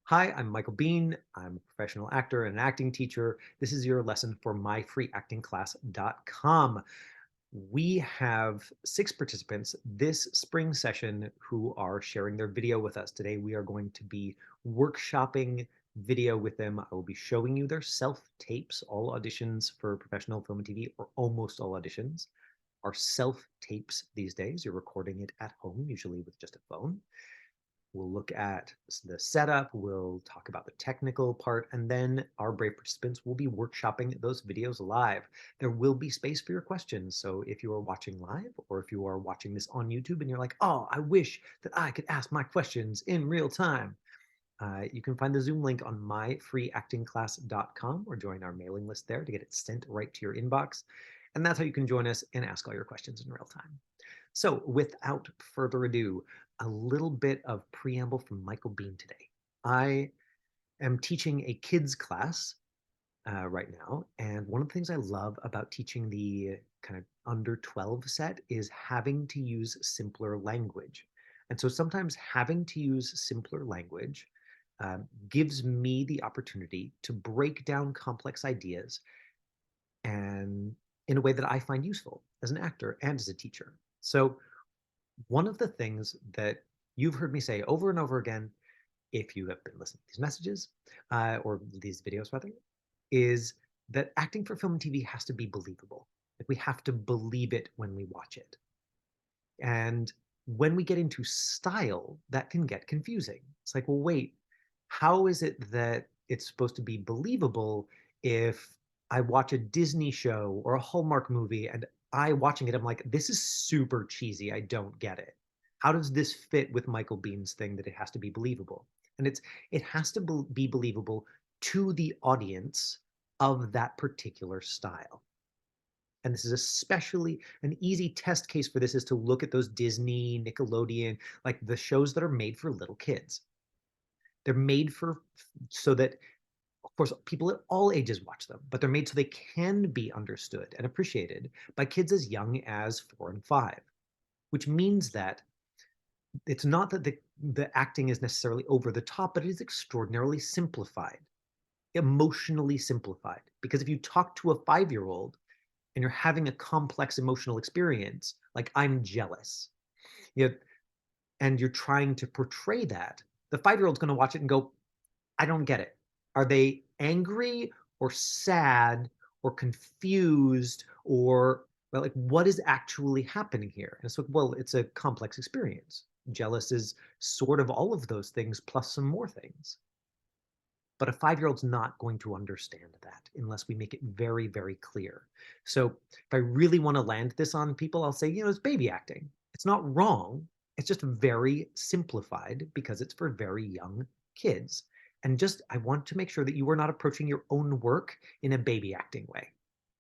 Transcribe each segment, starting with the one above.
Hi, I'm Michael Bean. I'm a professional actor and an acting teacher. This is your lesson for myfreeactingclass.com. We have 6 participants this spring session who are sharing their video with us. Today, we are going to be workshopping video with them. I will be showing you their self-tapes. All auditions for professional film and TV, or almost all auditions, are self-tapes these days. You're recording it at home, usually with just a phone. We'll look at the setup, we'll talk about the technical part, and then our brave participants will be workshopping those videos live. There will be space for your questions. So if you are watching live or if you are watching this on YouTube and you're like, oh, I wish that I could ask my questions in real time, you can find the Zoom link on myfreeactingclass.com or join our mailing list there to get it sent right to your inbox. And that's how you can join us and ask all your questions in real time. So without further ado, a little bit of preamble from Michael Bean today. I am teaching a kids class right now, and one of the things I love about teaching the kind of under 12 set is having to use simpler language. And so sometimes having to use simpler language gives me the opportunity to break down complex ideas and in a way that I find useful as an actor and as a teacher. So one of the things that you've heard me say over and over again, if you have been listening to these messages or these videos rather, is that acting for film and TV has to be believable. Like we have to believe it when we watch it. And when we get into style, that can get confusing. It's like, well, wait, how is it that it's supposed to be believable if I watch a Disney show or a Hallmark movie and I watching it, I'm like, this is super cheesy. I don't get it. How does this fit with Michael Bean's thing that it has to be believable? And it has to be believable to the audience of that particular style. And this is especially an easy test case for this is to look at those Disney, Nickelodeon, like the shows that are made for little kids. They're made for so that, of course, people at all ages watch them, but they're made so they can be understood and appreciated by kids as young as 4 and 5, which means that it's not that the acting is necessarily over the top, but it is extraordinarily simplified, emotionally simplified. Because if you talk to a 5-year-old and you're having a complex emotional experience, like I'm jealous, you know, and you're trying to portray that, the 5-year-old's going to watch it and go, I don't get it. Are they angry or sad or confused or well, like what is actually happening here? And it's like, well, it's a complex experience. Jealous is sort of all of those things plus some more things. But a 5-year-old's not going to understand that unless we make it very, very clear. So if I really want to land this on people, I'll say, it's baby acting. It's not wrong. It's just very simplified because it's for very young kids. And just, I want to make sure that you are not approaching your own work in a baby acting way,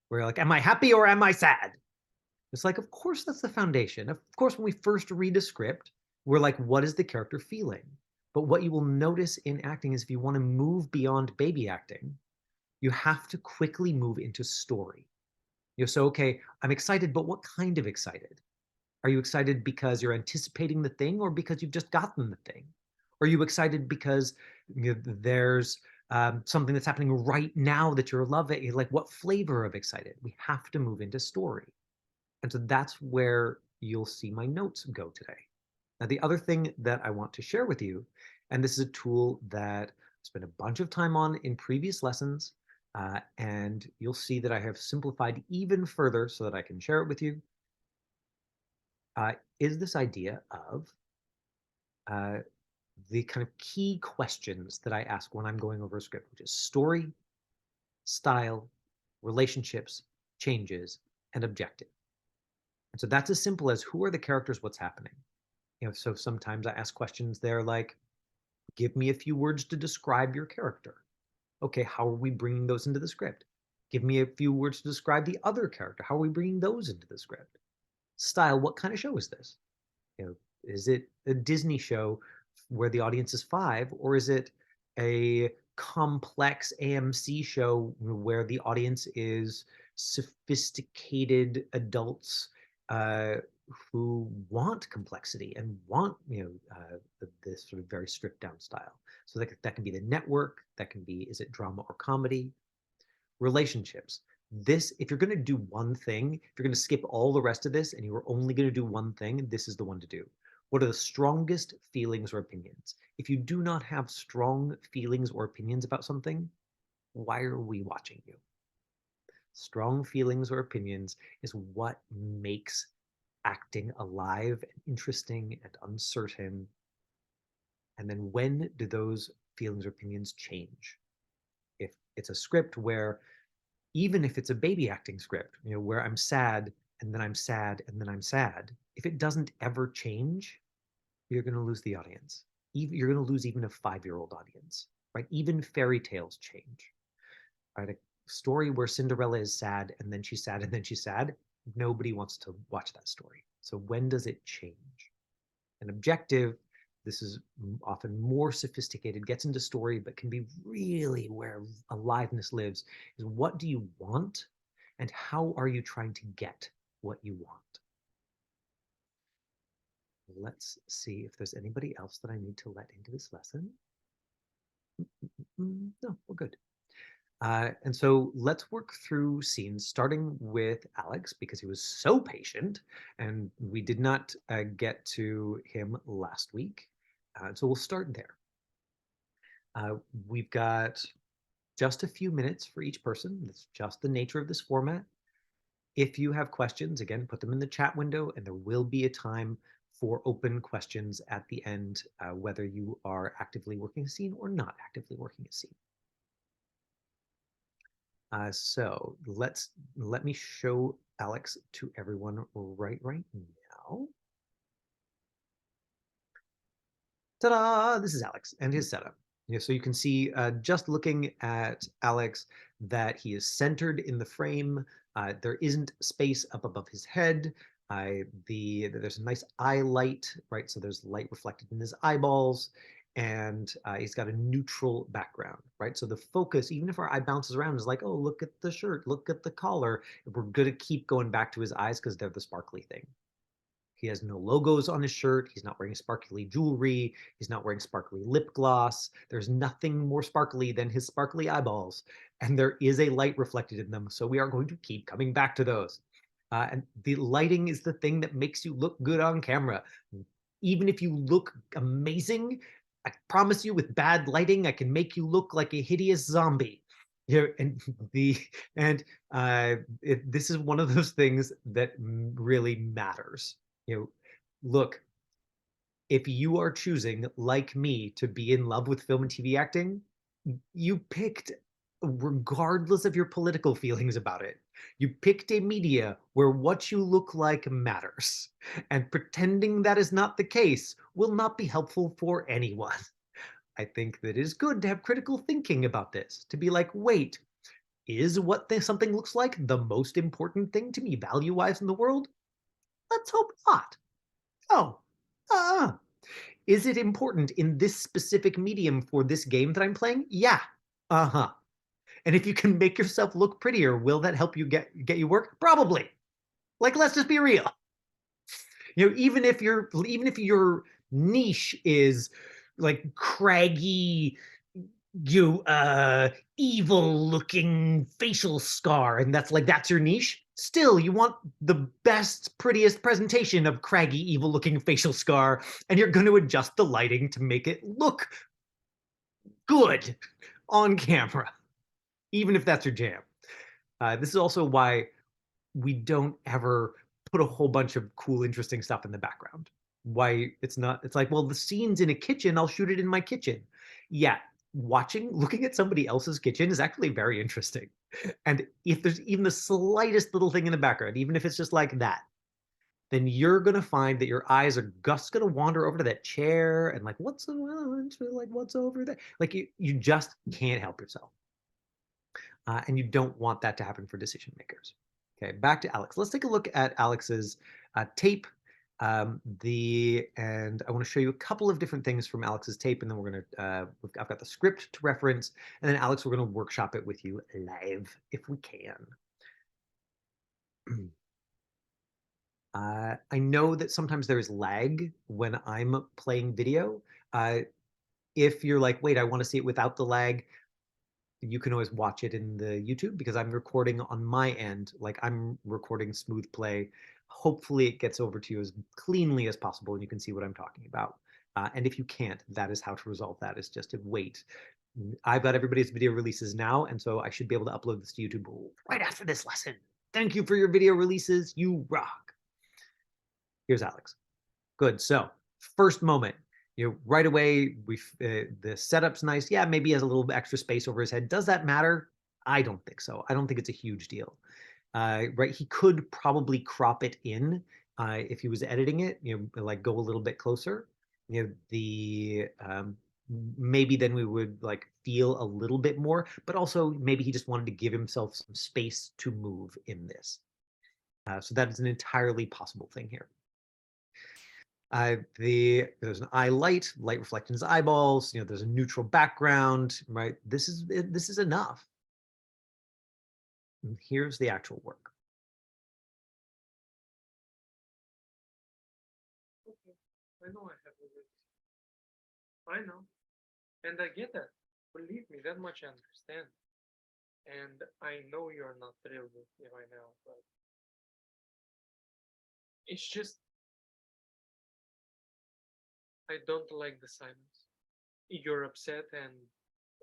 where you're like, am I happy or am I sad? It's like, of course, that's the foundation. Of course, when we first read a script, we're like, what is the character feeling? But what you will notice in acting is if you want to move beyond baby acting, you have to quickly move into story. So, okay, I'm excited, but what kind of excited? Are you excited because you're anticipating the thing or because you've just gotten the thing? Are you excited because there's something that's happening right now that you're loving? Like, what flavor of excited? We have to move into story. And so that's where you'll see my notes go today. Now, the other thing that I want to share with you, and this is a tool that I spent a bunch of time on in previous lessons, and you'll see that I have simplified even further so that I can share it with you, is this idea of uh, the kind of key questions that I ask when I'm going over a script, which is story, style, relationships, changes, and objective. And so that's as simple as who are the characters, what's happening. So sometimes I ask questions there like, give me a few words to describe your character. Okay, how are we bringing those into the script? Give me a few words to describe the other character. How are we bringing those into the script? Style, what kind of show is this? Is it a Disney show where the audience is 5, or is it a complex AMC show where the audience is sophisticated adults uh, who want complexity and want the this sort of very stripped down style. So that can be the network, that can be, is it drama or comedy? Relationships. This, if you're going to do one thing, if you're going to skip all the rest of this and you are only going to do one thing, this is the one to do. What are the strongest feelings or opinions? If you do not have strong feelings or opinions about something, why are we watching you? Strong feelings or opinions is what makes acting alive and interesting and uncertain. And then when do those feelings or opinions change? If it's a script where, even if it's a baby acting script, where I'm sad and then I'm sad and then I'm sad, if it doesn't ever change, you're going to lose the audience. You're going to lose even a 5-year-old audience, right? Even fairy tales change, right? A story where Cinderella is sad and then she's sad and then she's sad, nobody wants to watch that story. So when does it change? An objective, this is often more sophisticated, gets into story, but can be really where aliveness lives, is what do you want and how are you trying to get what you want? Let's see if there's anybody else that I need to let into this lesson. No, we're good. And so let's work through scenes, starting with Alex, because he was so patient and we did not get to him last week. So we'll start there. We've got just a few minutes for each person. That's just the nature of this format. If you have questions, again, put them in the chat window, and there will be a time for open questions at the end, whether you are actively working a scene or not actively working a scene. So let me show Alex to everyone right now. Ta-da! This is Alex and his setup. So you can see, just looking at Alex, that he is centered in the frame. There isn't space up above his head. There's a nice eye light, right? So there's light reflected in his eyeballs, and he's got a neutral background, right? So the focus, even if our eye bounces around, is like, oh, look at the shirt, look at the collar. We're gonna keep going back to his eyes because they're the sparkly thing. He has no logos on his shirt. He's not wearing sparkly jewelry. He's not wearing sparkly lip gloss. There's nothing more sparkly than his sparkly eyeballs. And there is a light reflected in them. So we are going to keep coming back to those. And the lighting is the thing that makes you look good on camera. Even if you look amazing, I promise you, with bad lighting, I can make you look like a hideous zombie. Here and this is one of those things that really matters. Look, if you are choosing, like me, to be in love with film and TV acting, you picked, regardless of your political feelings about it, you picked a media where what you look like matters. And pretending that is not the case will not be helpful for anyone. I think that it is good to have critical thinking about this, to be like, wait, is what something looks like the most important thing to me value-wise in the world? Let's hope not. Oh, is it important in this specific medium for this game that I'm playing? Yeah. Uh-huh. And if you can make yourself look prettier, will that help you get you work? Probably. Like, let's just be real. Even if your niche is like craggy, evil looking facial scar, and that's your niche, still you want the best, prettiest presentation of craggy, evil looking facial scar, and you're going to adjust the lighting to make it look good on camera, even if that's your jam. This is also why we don't ever put a whole bunch of cool, interesting stuff in the background. Why it's like, well, the scene's in a kitchen, I'll shoot it in my kitchen. Yeah, looking at somebody else's kitchen is actually very interesting. And if there's even the slightest little thing in the background, even if it's just like that, then you're gonna find that your eyes are just gonna wander over to that chair and like, what's over there? Like you just can't help yourself. And you don't want that to happen for decision makers. Okay, back to Alex. Let's take a look at Alex's tape. And I want to show you a couple of different things from Alex's tape, and then we're gonna. I've got the script to reference, and then Alex, we're gonna workshop it with you live if we can. I know that sometimes there is lag when I'm playing video. If you're like, wait, I want to see it without the lag, you can always watch it in the YouTube because I'm recording on my end, like I'm recording smooth play. Hopefully it gets over to you as cleanly as possible and you can see what I'm talking about. And if you can't, that is how to resolve that, is just to wait. I've got everybody's video releases now, and so I should be able to upload this to YouTube right after this lesson. Thank you for your video releases. You rock. Here's Alex. Good. So first moment, right away, the setup's nice. Yeah, maybe he has a little extra space over his head. Does that matter? I don't think so. I don't think it's a huge deal. Right? He could probably crop it in if he was editing it. Like go a little bit closer. The maybe then we would like feel a little bit more. But also maybe he just wanted to give himself some space to move in this. So that is an entirely possible thing here. There's an eye light reflecting his eyeballs. There's a neutral background, right? This is enough. And here's the actual work. Okay, I know I have a limit. I know, and I get that. Believe me, that much I understand. And I know you're not thrilled with me right now, but it's just I don't like the silence. You're upset and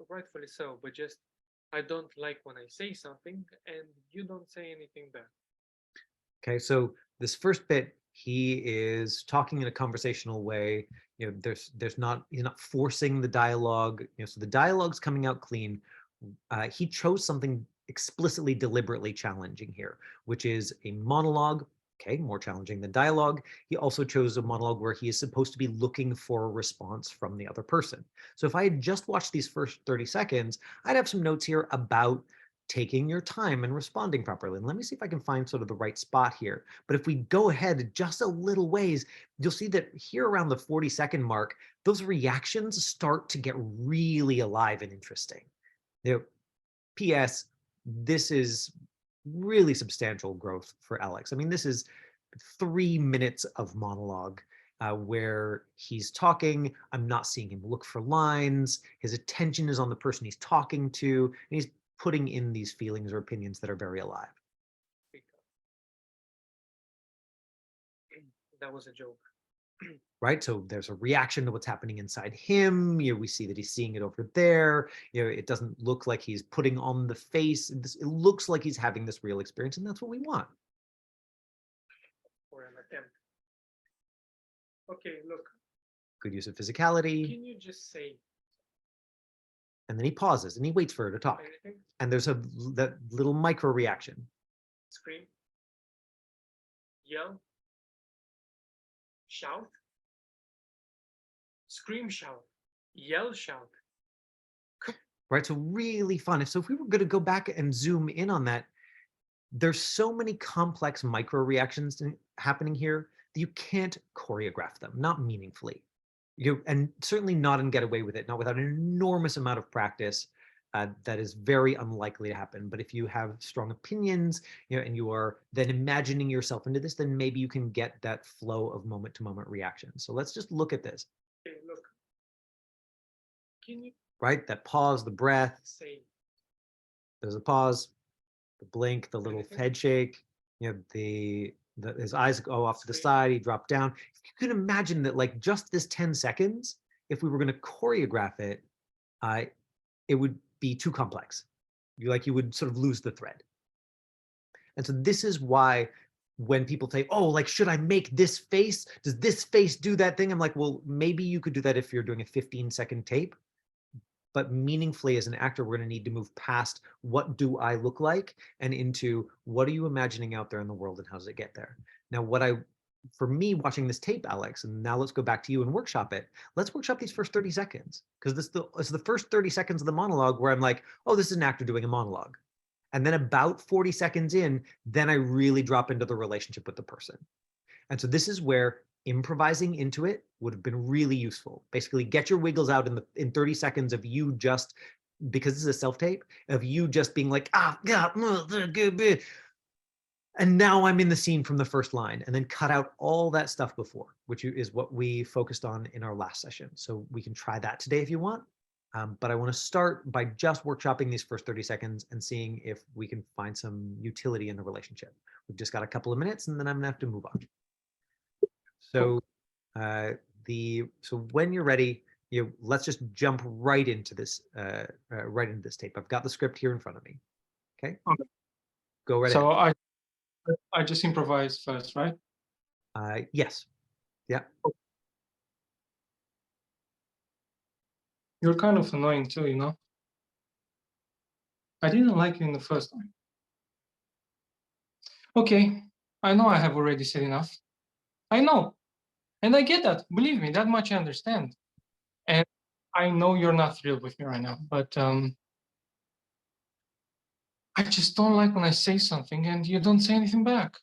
rightfully so, but just I don't like when I say something and you don't say anything back. Okay, so this first bit, he is talking in a conversational way. There's not he's not forcing the dialogue. So the dialogue's coming out clean. He chose something explicitly, deliberately challenging here, which is a monologue. Okay, more challenging than dialogue. He also chose a monologue where he is supposed to be looking for a response from the other person. So if I had just watched these first 30 seconds, I'd have some notes here about taking your time and responding properly. And let me see if I can find sort of the right spot here. But if we go ahead just a little ways, you'll see that here around the 40-second mark, those reactions start to get really alive and interesting. P.S. This is really substantial growth for Alex. I mean, this is 3 minutes of monologue where he's talking. I'm not seeing him look for lines. His attention is on the person he's talking to, and he's putting in these feelings or opinions that are very alive. That was a joke. Right? So there's a reaction to what's happening inside him. We see that he's seeing it over there. It doesn't look like he's putting on the face. It looks like he's having this real experience, and that's what we want. For an attempt. Okay, look. Good use of physicality. Can you just say? And then he pauses and he waits for her to talk. Anything? And there's that little micro reaction. Scream. Yell. Shout. Scream, shout. Yell, shout. Right, so really fun. So if we were going to go back and zoom in on that, there's so many complex micro reactions happening here that you can't choreograph them, not meaningfully. And certainly not and get away with it, not without an enormous amount of practice. That is very unlikely to happen. But if you have strong opinions, and you are then imagining yourself into this, then maybe you can get that flow of moment-to-moment reaction. So let's just look at this. Okay, look. Can you? Right, that pause, the breath. Say. There's a pause, the blink, the little Anything? head shake. His eyes go off to the side. He dropped down. You can imagine that, like just this 10 seconds, if we were going to choreograph it, it would be too complex. You would sort of lose the thread. And so this is why when people say, oh, like, should I make this face? Does this face do that thing? I'm like, well, maybe you could do that if you're doing a 15-second tape. But meaningfully as an actor, we're going to need to move past what do I look like and into what are you imagining out there in the world and how does it get there? Now, for me watching this tape, Alex, and now let's go back to you and workshop it. Let's workshop these first 30 seconds because this is the first 30 seconds of the monologue where I'm like, oh, this is an actor doing a monologue. And then about 40 seconds in, then I really drop into the relationship with the person. And so this is where improvising into it would have been really useful. Basically, get your wiggles out in 30 seconds of you just, because this is a self-tape, of you just being like, ah, yeah, And now I'm in the scene from the first line, and then cut out all that stuff before, which is what we focused on in our last session. So we can try that today if you want. But I want to start by just workshopping these first 30 seconds and seeing if we can find some utility in the relationship. We've just got a couple of minutes, and then I'm gonna have to move on. So so when you're ready, let's just jump right into this tape. I've got the script here in front of me. Okay, Okay. go right So ahead. I just improvise first, right? Yes. Yeah. You're kind of annoying too, you know? I didn't like you in the first time. Okay, I know I have already said enough. I know. And I get that. Believe me, that much I understand. And I know you're not thrilled with me right now, but I just don't like when I say something and you don't say anything back.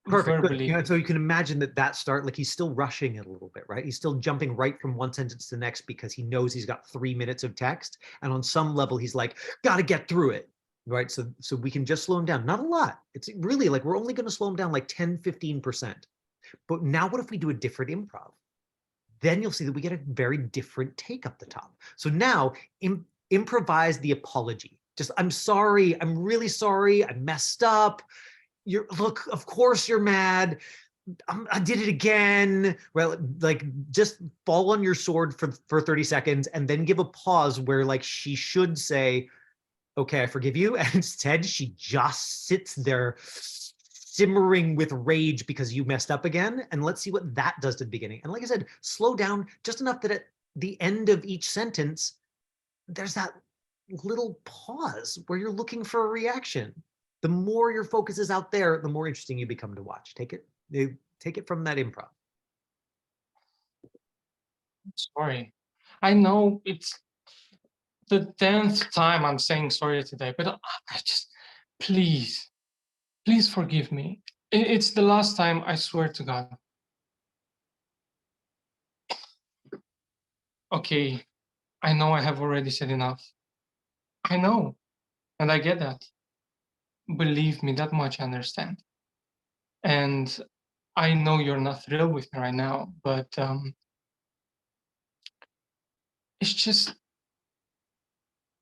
Perfect. Good. Verbally. So you can imagine that start, like he's still rushing it a little bit, right? He's still jumping right from one sentence to the next because he knows he's got 3 minutes of text. And on some level, he's like, got to get through it, right? So we can just slow him down. Not a lot. It's really like, we're only going to slow him down like 10, 15%. But now what if we do a different improv? Then you'll see that we get a very different take up the top. So now improvise the apology. Just, I'm sorry. I'm really sorry. I messed up. Look, of course you're mad. I did it again. Well, like just fall on your sword for 30 seconds and then give a pause where like she should say, okay, I forgive you. And instead she just sits there simmering with rage because you messed up again. And let's see what that does to the beginning. And like I said, slow down just enough that at the end of each sentence, there's that little pause where you're looking for a reaction. The more your focus is out there, the more interesting you become to watch. Take it from that improv. Sorry. I know it's the 10th time I'm saying sorry today, but I just, please, please forgive me. It's the last time, I swear to God. Okay, I know I have already said enough. I know, and I get that. Believe me, that much I understand. And I know you're not thrilled with me right now, but it's just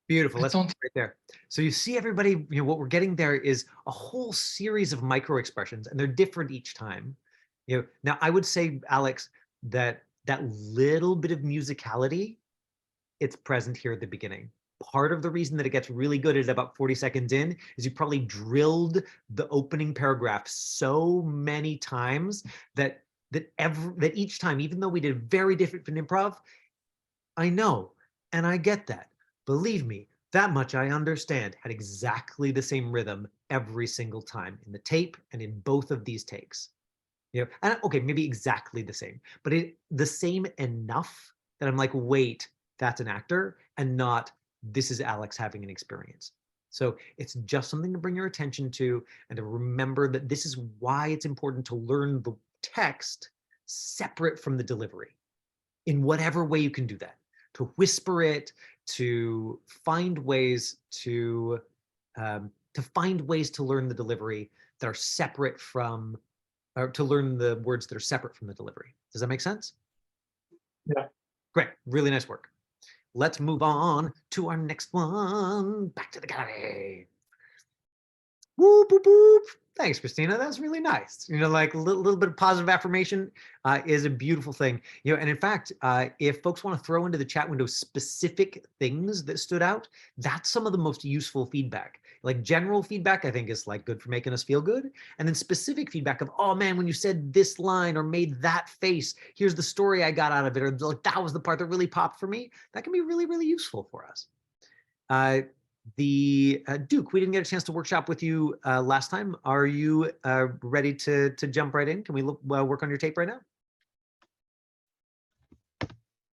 Beautiful. I Let's don't. right there. So you see everybody, what we're getting there is a whole series of micro expressions, and they're different each time. Now I would say, Alex, that little bit of musicality, it's present here at the beginning. Part of the reason that it gets really good at about 40 seconds in is you probably drilled the opening paragraph so many times that each time, even though we did very different from improv, I know, and I get that. Believe me, that much I understand. Had exactly the same rhythm every single time in the tape and in both of these takes. And okay, maybe exactly the same, but the same enough that I'm like, wait, that's an actor and not this is Alex having an experience. So it's just something to bring your attention to and to remember that this is why it's important to learn the text separate from the delivery in whatever way you can do that, to whisper it, to find ways to learn the delivery that are separate from, or to learn the words that are separate from the delivery. Does that make sense? Yeah. Great, really nice work. Let's move on to our next one. Back to the gallery. Whoop, whoop, whoop. Thanks, Christina. That's really nice. Like a little bit of positive affirmation is a beautiful thing. And in fact, if folks want to throw into the chat window specific things that stood out, that's some of the most useful feedback. Like general feedback, I think is like good for making us feel good. And then specific feedback of, oh man, when you said this line or made that face, here's the story I got out of it, or like that was the part that really popped for me. That can be really, really useful for us. Duke, we didn't get a chance to workshop with you last time. Are you ready to jump right in? Can we work on your tape right now?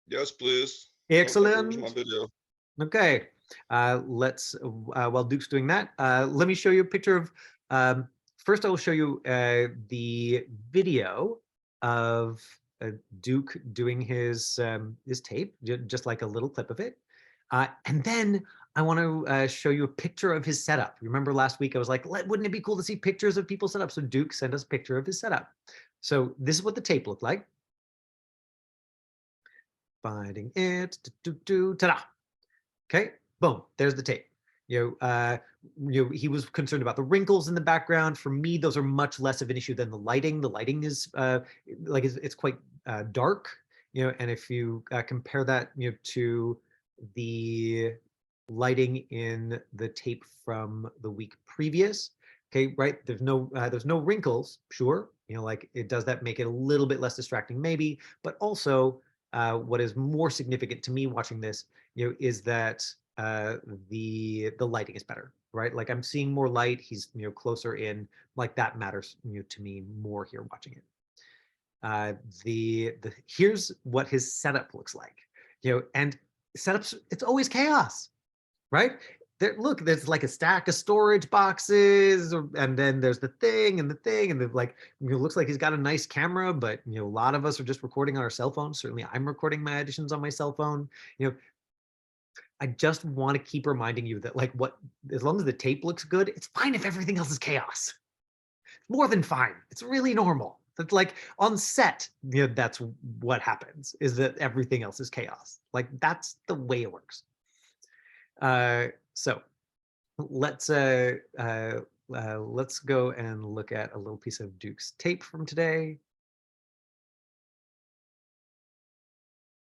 Yes, please. Excellent. My video. Okay, let's, while Duke's doing that, let me show you a picture of, first I will show you the video of Duke doing his tape, just like a little clip of it. And then I want to show you a picture of his setup. Remember last week I was like, wouldn't it be cool to see pictures of people's setup? So Duke sent us a picture of his setup. So this is what the tape looked like. Finding it, ta-da. Okay, boom, there's the tape. He was concerned about the wrinkles in the background. For me, those are much less of an issue than the lighting. The lighting is it's quite dark, and if you compare that, to the lighting in the tape from the week previous, okay, right? There's no wrinkles, sure. Like it does that make it a little bit less distracting, maybe, but also what is more significant to me watching this, is that the lighting is better, right? Like I'm seeing more light. He's closer in. Like that matters to me more here watching it. Here's what his setup looks like, and setups. It's always chaos, right? Look, there's like a stack of storage boxes, and then there's the thing, and like, it looks like he's got a nice camera, but a lot of us are just recording on our cell phones. Certainly, I'm recording my auditions on my cell phone. I just want to keep reminding you that, like, as long as the tape looks good, it's fine if everything else is chaos. It's more than fine. It's really normal. That's like on set, that's what happens, is that everything else is chaos. Like that's the way it works. So let's go and look at a little piece of Duke's tape from today.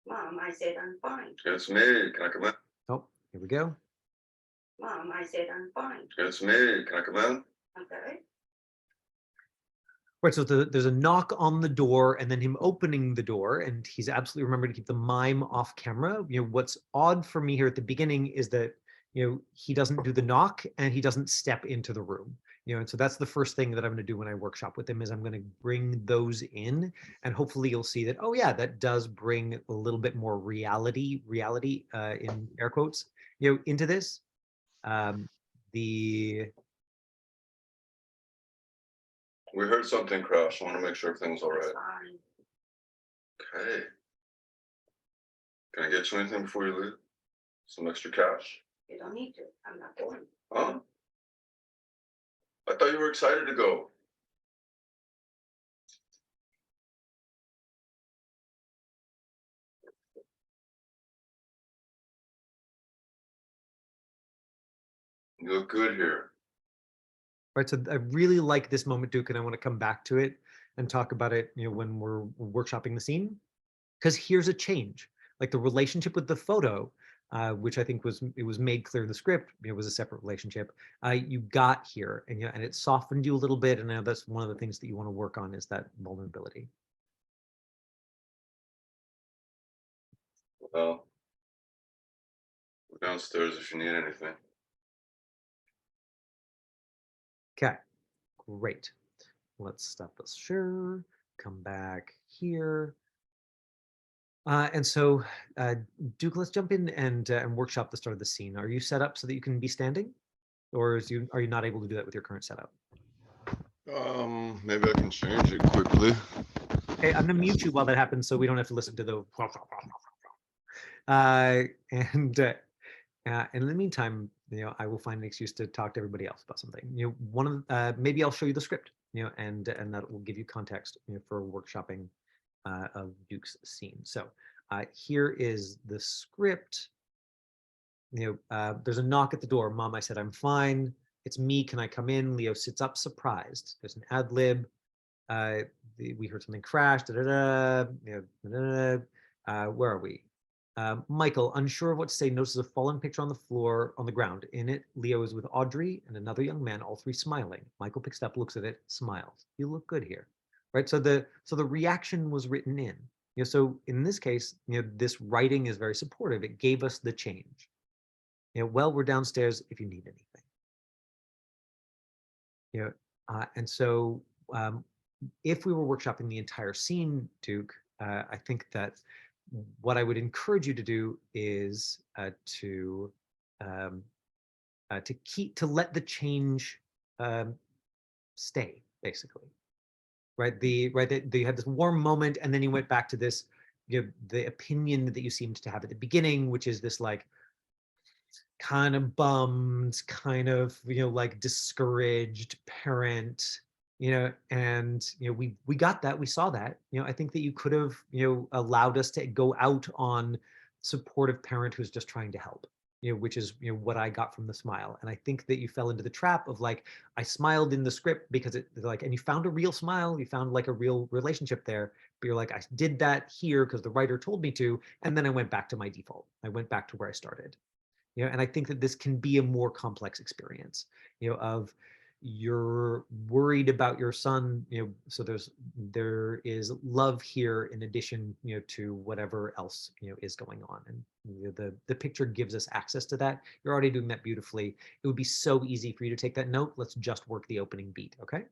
Mom, I said I'm fine. It's me. Can I come in? Oh, here we go. Mom, I said I'm fine. It's me. Can I come in? Okay. Right, so there's a knock on the door and then him opening the door, and he's absolutely remembering to keep the mime off camera. What's odd for me here at the beginning is that, he doesn't do the knock and he doesn't step into the room. And so that's the first thing that I'm going to do when I workshop with him, is I'm going to bring those in, and hopefully you'll see that, oh yeah, that does bring a little bit more reality in air quotes, into this. We heard something crash. I want to make sure everything's all It's right. fine. Okay. Can I get you anything before you leave? Some extra cash? You don't need to. I'm not going. Huh? I thought you were excited to go. You look good here. Right, so I really like this moment, Duke, and I want to come back to it and talk about it, when we're workshopping the scene, because here's a change. Like the relationship with the photo, which I think was made clear in the script, was a separate relationship. You got here, and and it softened you a little bit, and now that's one of the things that you want to work on, is that vulnerability. Well, we're downstairs if you need anything. Okay, great. Let's stop this share, come back here. And so, Duke, let's jump in and workshop the start of the scene. Are you set up so that you can be standing, or are you not able to do that with your current setup? Maybe I can change it quickly. Okay, I'm gonna mute you while that happens, so we don't have to listen to the. And in the meantime, I will find an excuse to talk to everybody else about something. Maybe I'll show you the script, and that will give you context, for workshopping of Duke's scene. So here is the script. There's a knock at the door. Mom, I said I'm fine. It's me. Can I come in? Leo sits up, surprised. There's an ad lib. We heard something crash. Where are we? Michael, unsure of what to say, notices a fallen picture on the floor on the ground. In it, Leo is with Audrey and another young man, all three smiling. Michael picks it up, looks at it, smiles. You look good here, right? So the reaction was written in. So in this case, this writing is very supportive. It gave us the change. Well, we're downstairs if you need anything. And so if we were workshopping the entire scene, Duke, I think that what I would encourage you to do is to let the change stay, basically, right? That you had this warm moment, and then you went back to this, the opinion that you seemed to have at the beginning, which is this like, kind of bummed, kind of, like discouraged parent, and, we got that, we saw that, I think that you could have, allowed us to go out on supportive parent who's just trying to help, which is, what I got from the smile. And I think that you fell into the trap of like, I smiled in the script because it like, and you found a real smile, you found like a real relationship there, but you're like, I did that here because the writer told me to, and then I went back to my default. I went back to where I started. And I think that this can be a more complex experience, of you're worried about your son, so there is love here in addition, to whatever else, is going on. And the picture gives us access to that. You're already doing that beautifully. It would be so easy for you to take that note. Let's just work the opening beat, okay?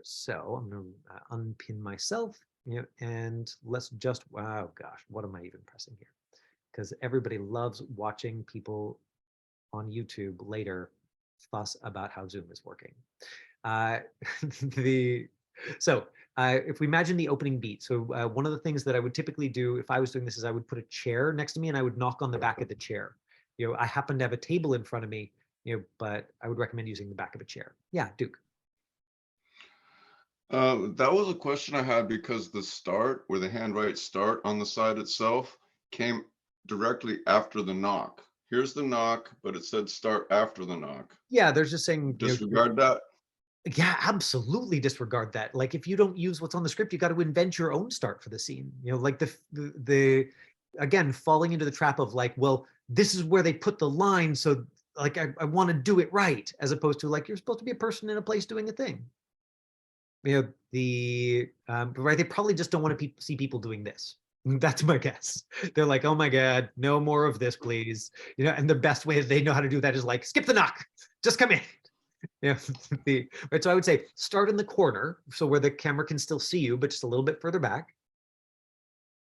So I'm going to unpin myself, and let's just, oh gosh, what am I even pressing here? Because everybody loves watching people on YouTube later fuss about how Zoom is working. If we imagine the opening beat, so one of the things that I would typically do if I was doing this is I would put a chair next to me and I would knock on the back of the chair. I happen to have a table in front of me, but I would recommend using the back of a chair. Yeah, Duke. That was a question I had because the start, where the handwrite start on the side itself, came directly after the knock. Here's the knock, but it said start after the knock. Yeah, there's just saying Disregard that. Yeah, absolutely disregard that. Like if you don't use what's on the script, you got to invent your own start for the scene. Like the again, falling into the trap of like, well, this is where they put the line, so like I want to do it right, as opposed to like you're supposed to be a person in a place doing a thing. Right, they probably just don't want to see people doing this. That's my guess. They're like, oh my God, no more of this, please. And the best way they know how to do that is like, skip the knock, just come in. Right. So I would say start in the corner, so where the camera can still see you, but just a little bit further back.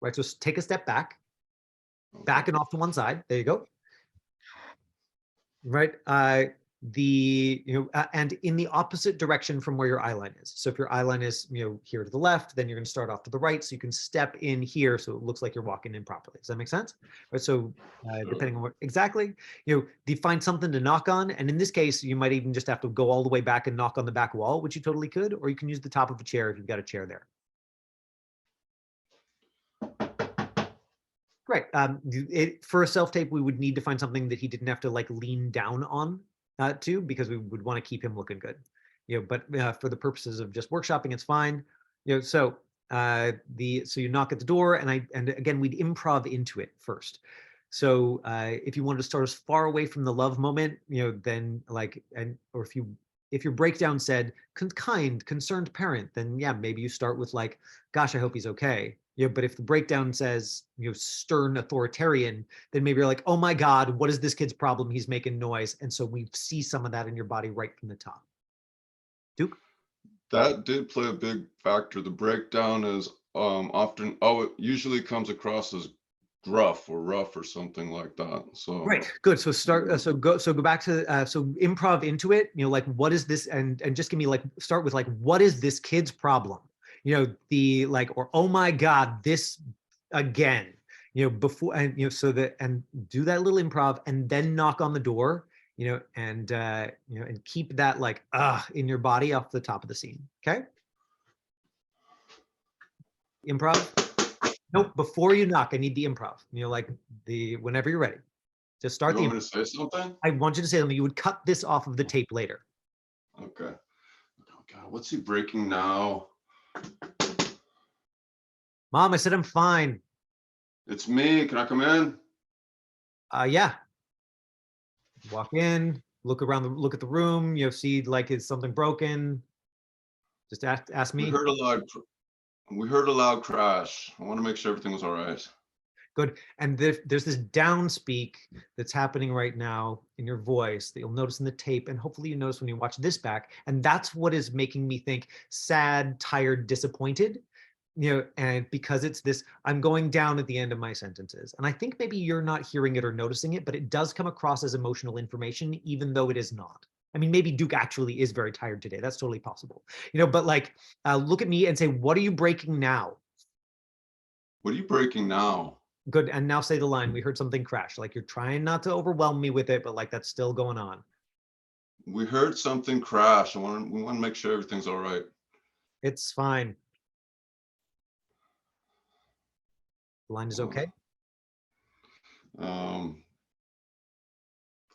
Right. So take a step back, back and off to one side. There you go. Right. And in the opposite direction from where your eye line is. So if your eye line is, here to the left, then you're going to start off to the right. So you can step in here. So it looks like you're walking in properly. Does that make sense? Right. So depending on what exactly, find something to knock on. And in this case, you might even just have to go all the way back and knock on the back wall, which you totally could, or you can use the top of a chair if you've got a chair there. Great. For a self-tape, we would need to find something that he didn't have to like lean down on too, because we would want to keep him looking good. But for the purposes of just workshopping, it's fine. So you knock at the door, and again we'd improv into it first. So if you wanted to start as far away from the love moment, then or if your breakdown said kind, concerned parent, then yeah, maybe you start with like, gosh, I hope he's okay. But if the breakdown says, stern authoritarian, then maybe you're like, oh my God, what is this kid's problem? He's making noise. And so we see some of that in your body right from the top. Duke? That did play a big factor. The breakdown is often, it usually comes across as gruff or rough or something like that. So right, good. So go back to so improv into it. Like what is this? And just give me like start with like what is this kid's problem? Or oh my God, this again. Before and so that and do that little improv and then knock on the door. And keep that like in your body off the top of the scene. Okay. Improv. Nope. Before you knock, I need the improv. Whenever you're ready, just start the. You want me to say something? I want you to say something. You would cut this off of the tape later. Okay. Oh God, what's he breaking now? Mom, I said I'm fine. It's me. Can I come in? Yeah. Walk in, look at the room. See like is something broken? Just ask me. We heard a loud crash. I want to make sure everything was all right. Good. And there's this downspeak that's happening right now in your voice that you'll notice in the tape, and hopefully you notice when you watch this back. And that's what is making me think sad, tired, disappointed. And because it's this, I'm going down at the end of my sentences. And I think maybe you're not hearing it or noticing it, but it does come across as emotional information, even though it is not. I mean, maybe Duke actually is very tired today. That's totally possible. But like, look at me and say, what are you breaking now? What are you breaking now? Good. And now say the line. We heard something crash. Like you're trying not to overwhelm me with it, but like that's still going on. We heard something crash. We want to make sure everything's all right. It's fine. The line is okay.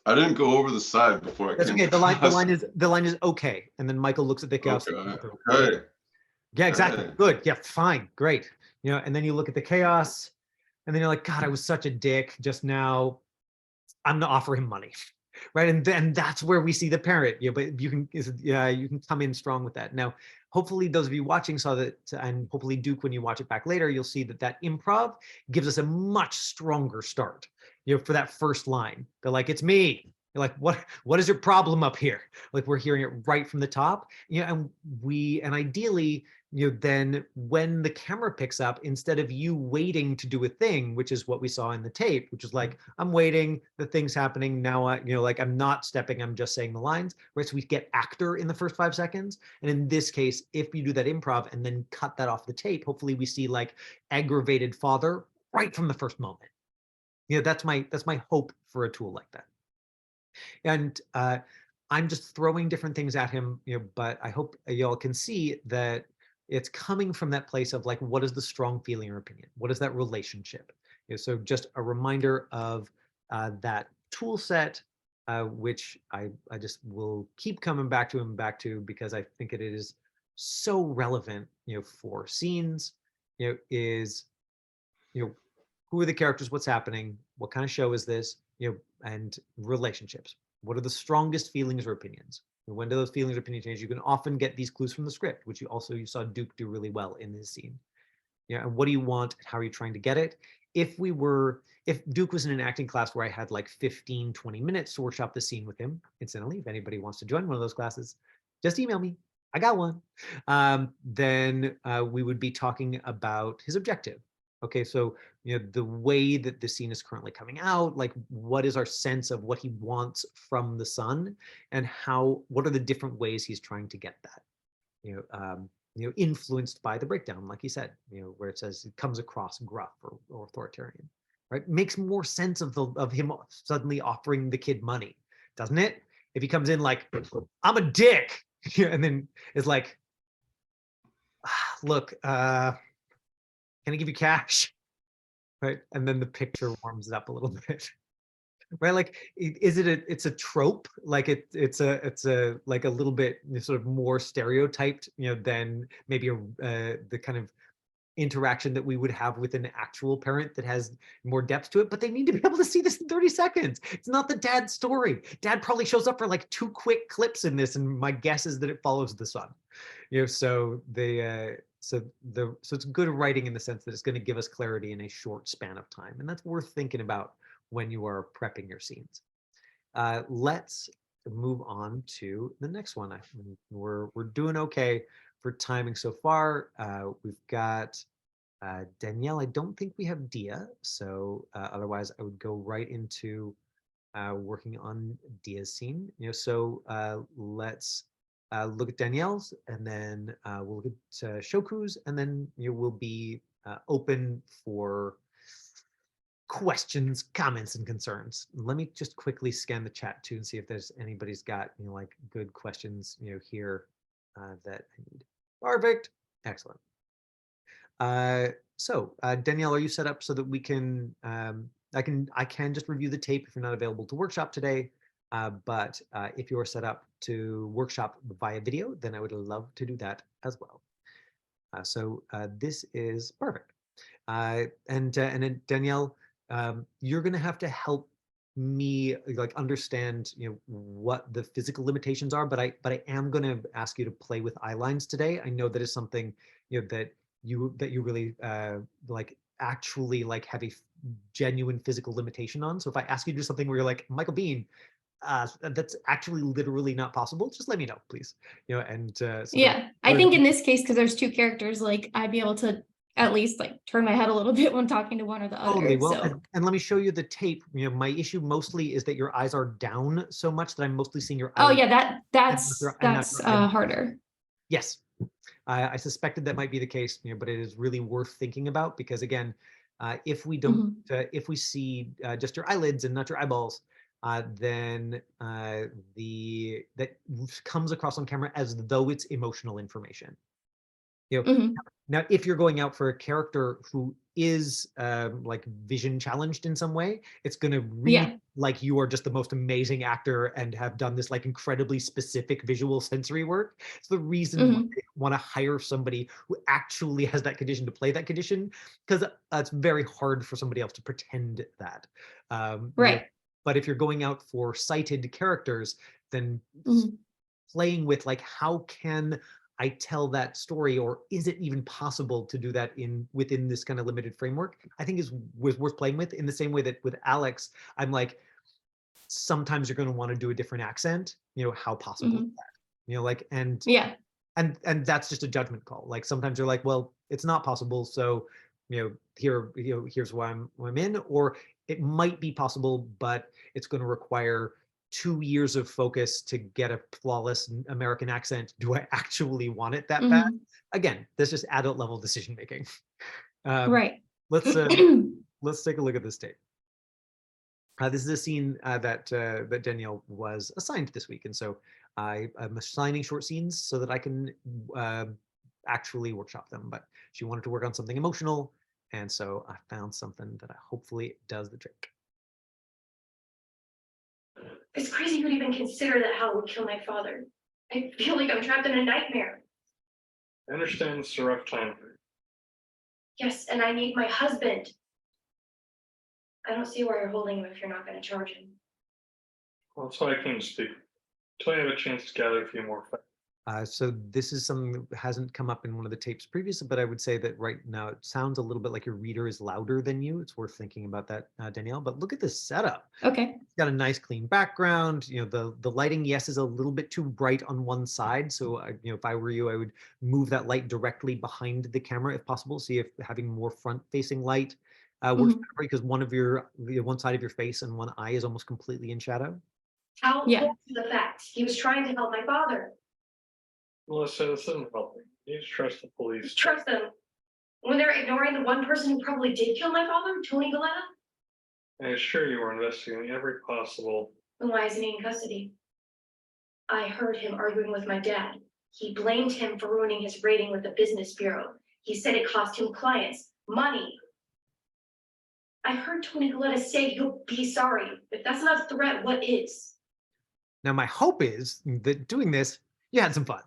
I didn't go over the side before I That's came okay. to The line class. is okay. And then Michael looks at the chaos. Okay. Yeah, exactly. Okay. Good. Yeah, fine. Great. You know, and then you look at the chaos and then you're like, God, I was such a dick just now. I'm gonna offer him money. Right. And then that's where we see the parent. Yeah, but you can you can come in strong with that. Now, hopefully those of you watching saw that, and hopefully Duke, when you watch it back later, you'll see that that improv gives us a much stronger start, you know, for that first line. They're like, it's me. You're like, what is your problem up here? Like we're hearing it right from the top. You know, and ideally, you know, then when the camera picks up, instead of you waiting to do a thing, which is what we saw in the tape, which is like, I'm waiting, the thing's happening now, you know, like I'm not stepping, I'm just saying the lines, right? So we get actor in the first 5 seconds. And in this case, if you do that improv and then cut that off the tape, hopefully we see like aggravated father right from the first moment. You know, that's my hope for a tool like that. And I'm just throwing different things at him, you know, but I hope y'all can see that it's coming from that place of like, what is the strong feeling or opinion? What is that relationship? You know, so just a reminder of that tool set, which I just will keep coming back to because I think it is so relevant, you know, for scenes, you know, is, you know, who are the characters, what's happening, what kind of show is this, you know, and relationships. What are the strongest feelings or opinions? And when do those feelings or opinions change? You can often get these clues from the script, which you saw Duke do really well in this scene. You know, and what do you want? How are you trying to get it? If Duke was in an acting class where I had like 15, 20 minutes to workshop the scene with him, incidentally, if anybody wants to join one of those classes, just email me. I got one. Then we would be talking about his objective. Okay, so you know the way that the scene is currently coming out, like what is our sense of what he wants from the son, and what are the different ways he's trying to get that? You know, influenced by the breakdown, like you said, you know, where it says it comes across gruff or authoritarian, right? Makes more sense of him suddenly offering the kid money, doesn't it? If he comes in like, I'm a dick, and then is like, look, can I give you cash? Right. And then the picture warms it up a little bit. Right. Like, it's a trope. Like it's a like a little bit sort of more stereotyped, you know, than maybe the kind of interaction that we would have with an actual parent that has more depth to it, but they need to be able to see this in 30 seconds. It's not the dad's story. Dad probably shows up for like 2 quick clips in this, and my guess is that it follows the son. You know, so it's good writing in the sense that it's going to give us clarity in a short span of time, and that's worth thinking about when you are prepping your scenes. Let's move on to the next one. We're doing okay for timing so far. We've got Danielle. I don't think we have Dia, so otherwise I would go right into working on Dia's scene. You know, so let's look at Danielle's, and then we'll look at Shoku's, and then we'll be open for questions, comments, and concerns. Let me just quickly scan the chat too and see if there's anybody's got like good questions here that I need. Perfect. Excellent. So Danielle, are you set up so that we can I can just review the tape if you're not available to workshop today, but if you're set up to workshop via video, then I would love to do that as well. So this is perfect. And then Danielle, you're going to have to help me like understand what the physical limitations are, but I am going to ask you to play with eye lines today. I know that is something that you really like actually like have a genuine physical limitation on. So if I ask you to do something where you're like Michael Biehn, that's actually literally not possible, just let me know, please. And so yeah, I think in this case, because there's 2 characters, like I'd be able to at least like turn my head a little bit when talking to one or the other. Totally. Well, so. and let me show you the tape. My issue mostly is that your eyes are down so much that I'm mostly seeing your eyes. Oh yeah, that's harder. Yes, I suspected that might be the case, but it is really worth thinking about because again, If we don't, if we see just your eyelids and not your eyeballs, then that comes across on camera as though it's emotional information. Now, if you're going out for a character who is like vision challenged in some way, it's going to read Yeah. like you are just the most amazing actor and have done this like incredibly specific visual sensory work. It's the reason why they want to hire somebody who actually has that condition to play that condition, because it's very hard for somebody else to pretend that. Right. But if you're going out for sighted characters, then playing with like, how can I tell that story, or is it even possible to do that within this kind of limited framework, I think was worth playing with. In the same way that with Alex, I'm like, sometimes you're going to want to do a different accent, how possible is that? Like, and that's just a judgment call. Like sometimes you're like, well, it's not possible, so here's why I'm in, or it might be possible, but it's going to require 2 years of focus to get a flawless American accent. Do I actually want it that bad? Again, that's just adult level decision making. Right. Let's take a look at this tape. This is a scene that Danielle was assigned this week, and so I'm assigning short scenes so that I can actually workshop them. But she wanted to work on something emotional, and so I found something that hopefully does the trick. It's crazy you would even consider that Hal would kill my father. I feel like I'm trapped in a nightmare. I understand it's a rough time. Yes, and I need my husband. I don't see why you're holding him if you're not going to charge him. Well, that's why I came to speak. Till I have a chance to gather a few more facts. So this is something that hasn't come up in one of the tapes previously, but I would say that right now it sounds a little bit like your reader is louder than you. It's worth thinking about that, Danielle. But look at this setup. Okay. It's got a nice clean background. The lighting, yes, is a little bit too bright on one side. So if I were you, I would move that light directly behind the camera if possible. See if having more front-facing light works better, because one side of your face and one eye is almost completely in shadow. Hal told you the facts. He was trying to help my father. Melissa, this isn't helping. You need to trust the police. Trust them. When they're ignoring the one person who probably did kill my father, Tony Galetta? I assure you we're investigating every possible. Then why isn't he in custody? I heard him arguing with my dad. He blamed him for ruining his rating with the business bureau. He said it cost him clients, money. I heard Tony Galetta say he'll be sorry. If that's not a threat, what is? Now, my hope is that doing this, you had some fun.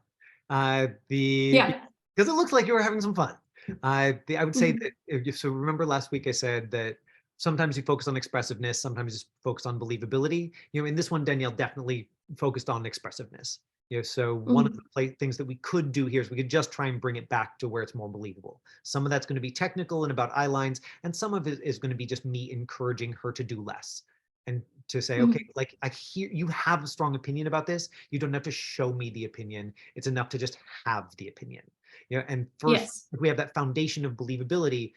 Because it looks like you were having some fun. I would say that, so remember last week I said that sometimes you focus on expressiveness, sometimes you focus on believability. In this one, Danielle definitely focused on expressiveness. So one of the things that we could do here is we could just try and bring it back to where it's more believable. Some of that's going to be technical and about eye lines, and some of it is going to be just me encouraging her to do less. And to say, okay, like I hear you have a strong opinion about this. You don't have to show me the opinion. It's enough to just have the opinion. And first, if we have that foundation of believability,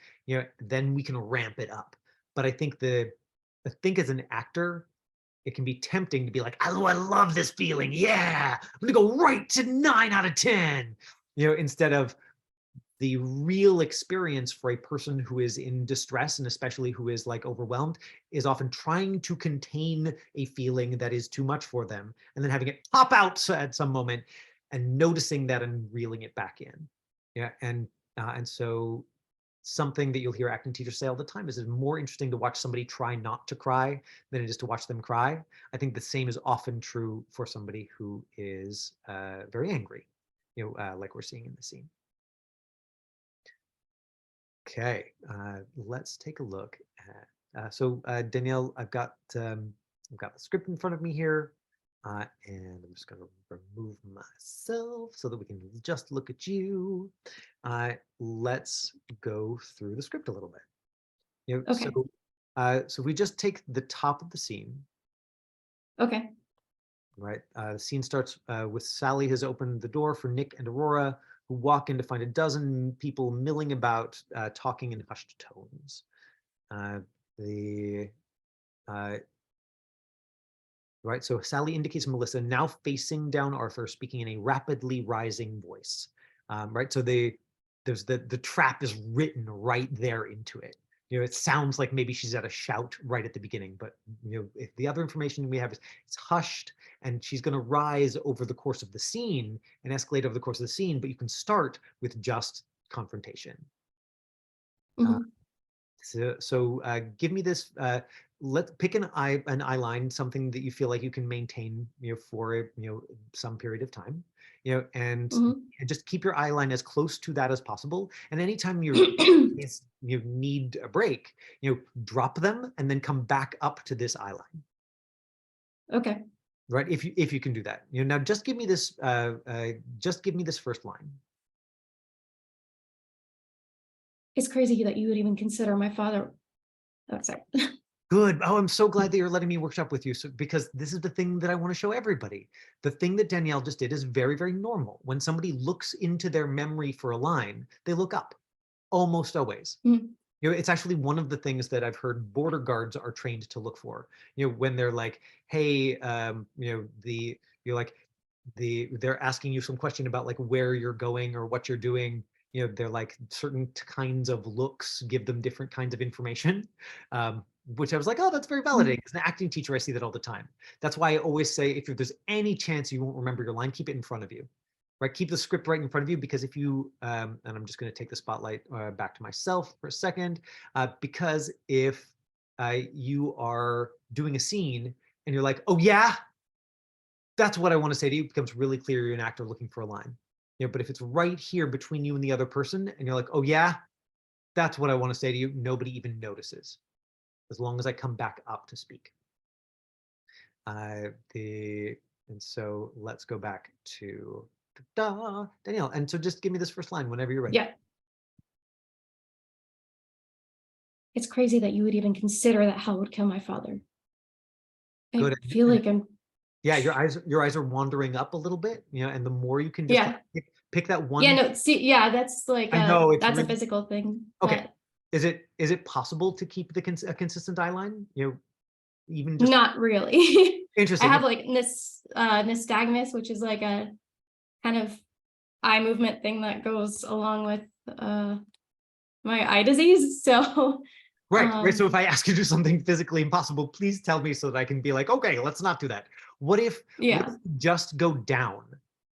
then we can ramp it up. But I think I think as an actor, it can be tempting to be like, oh, I love this feeling. Yeah, I'm gonna go right to 9 out of 10. Instead of the real experience for a person who is in distress, and especially who is like overwhelmed, is often trying to contain a feeling that is too much for them, and then having it pop out at some moment and noticing that and reeling it back in. And so something that you'll hear acting teachers say all the time is it's more interesting to watch somebody try not to cry than it is to watch them cry. I think the same is often true for somebody who is very angry, like we're seeing in the scene. Okay, let's take a look at. So Danielle, I've got the script in front of me here, and I'm just going to remove myself so that we can just look at you. Let's go through the script a little bit. Okay. So if we just take the top of the scene. Okay. Right. The scene starts with Sally has opened the door for Nick and Aurora, who walk in to find a dozen people milling about, talking in hushed tones. Right, so Sally indicates Melissa, now facing down Arthur, speaking in a rapidly rising voice. Right, so there's the trap is written right there into it. it sounds like maybe she's at a shout right at the beginning, but if the other information we have is it's hushed and she's going to rise over the course of the scene and escalate over the course of the scene, but you can start with just confrontation. Mhm. So give me this. Let's pick an eye line, something that you feel like you can maintain, for some period of time, and Mhm. just keep your eye line as close to that as possible. And anytime you need a break, drop them and then come back up to this eye line. Okay. Right? If you can do that, now just give me this. Just give me this first line. It's crazy that you would even consider my father. Oh, sorry. Good. Oh, I'm so glad that you're letting me workshop with you. So, because this is the thing that I want to show everybody. The thing that Danielle just did is very, very normal. When somebody looks into their memory for a line, they look up almost always. Mhm. It's actually one of the things that I've heard border guards are trained to look for. When they're like, hey, they're asking you some question about like where you're going or what you're doing. They're like certain kinds of looks give them different kinds of information. Which I was like, oh, that's very validating. As an acting teacher, I see that all the time. That's why I always say, if there's any chance you won't remember your line, keep it in front of you, right? Keep the script right in front of you, because if you, and I'm just going to take the spotlight back to myself for a second, because if you are doing a scene and you're like, oh yeah, that's what I want to say to you, it becomes really clear you're an actor looking for a line. But if it's right here between you and the other person and you're like, oh yeah, that's what I want to say to you, nobody even notices, as long as I come back up to speak. And so let's go back to Danielle. And so just give me this first line whenever you're ready. Yeah. It's crazy that you would even consider that hell would kill my father. I Good. feel like I'm, Yeah, your eyes are wandering up a little bit, and the more you can just yeah. pick that one. Yeah, no, see, yeah, that's like I know it's that's a really, physical thing. okay. But Is it possible to keep a consistent eye line? Even just not really. I interesting. have like nystagmus, which is like a kind of eye movement thing that goes along with my eye disease. So Right. So if I ask you to do something physically impossible, please tell me so that I can be like, okay, let's not do that. What if yeah. you just go down?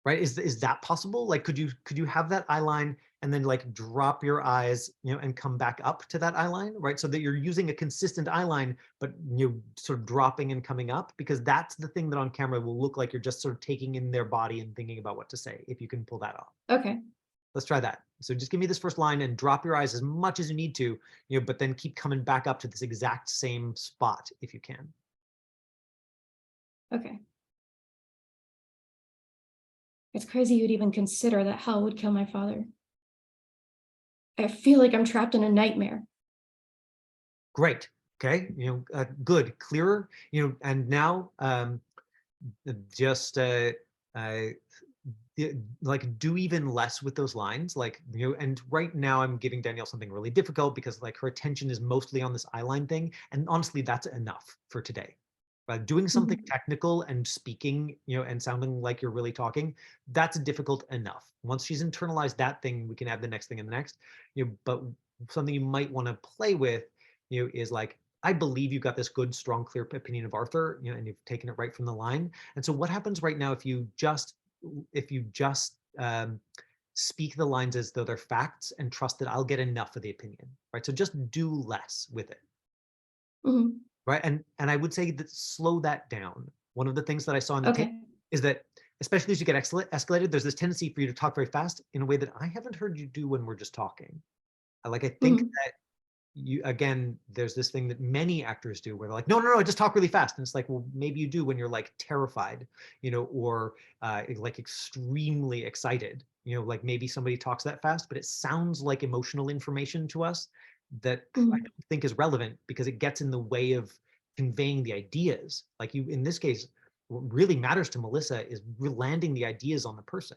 Right? Is that possible? Like, could you have that eye line and then like drop your eyes, and come back up to that eye line, right? So that you're using a consistent eye line, but you sort of dropping and coming up, because that's the thing that on camera will look like you're just sort of taking in their body and thinking about what to say, if you can pull that off. Okay. Let's try that. So just give me this first line and drop your eyes as much as you need to, but then keep coming back up to this exact same spot if you can. Okay. It's crazy you'd even consider that hell would kill my father. I feel like I'm trapped in a nightmare. Great. Okay. Good. Clearer. And now just like do even less with those lines, like, and right now I'm giving Danielle something really difficult because like her attention is mostly on this eye line thing, and honestly that's enough for today. Doing something technical and speaking, and sounding like you're really talking, that's difficult enough. Once she's internalized that thing, we can add the next thing and the next. But something you might want to play with, is like, I believe you've got this good, strong, clear opinion of Arthur, and you've taken it right from the line. And so what happens right now if you just speak the lines as though they're facts and trust that I'll get enough of the opinion, right? So just do less with it. Mhm. Right. And I would say that slow that down. One of the things that I saw in the tape Okay. is that, especially as you get escalated, there's this tendency for you to talk very fast in a way that I haven't heard you do when we're just talking. I think that again, there's this thing that many actors do where they're like, no, I just talk really fast. And it's like, well, maybe you do when you're like terrified, or like extremely excited, like maybe somebody talks that fast, but it sounds like emotional information to us that I don't think is relevant because it gets in the way of conveying the ideas. Like in this case, what really matters to Melissa is landing the ideas on the person.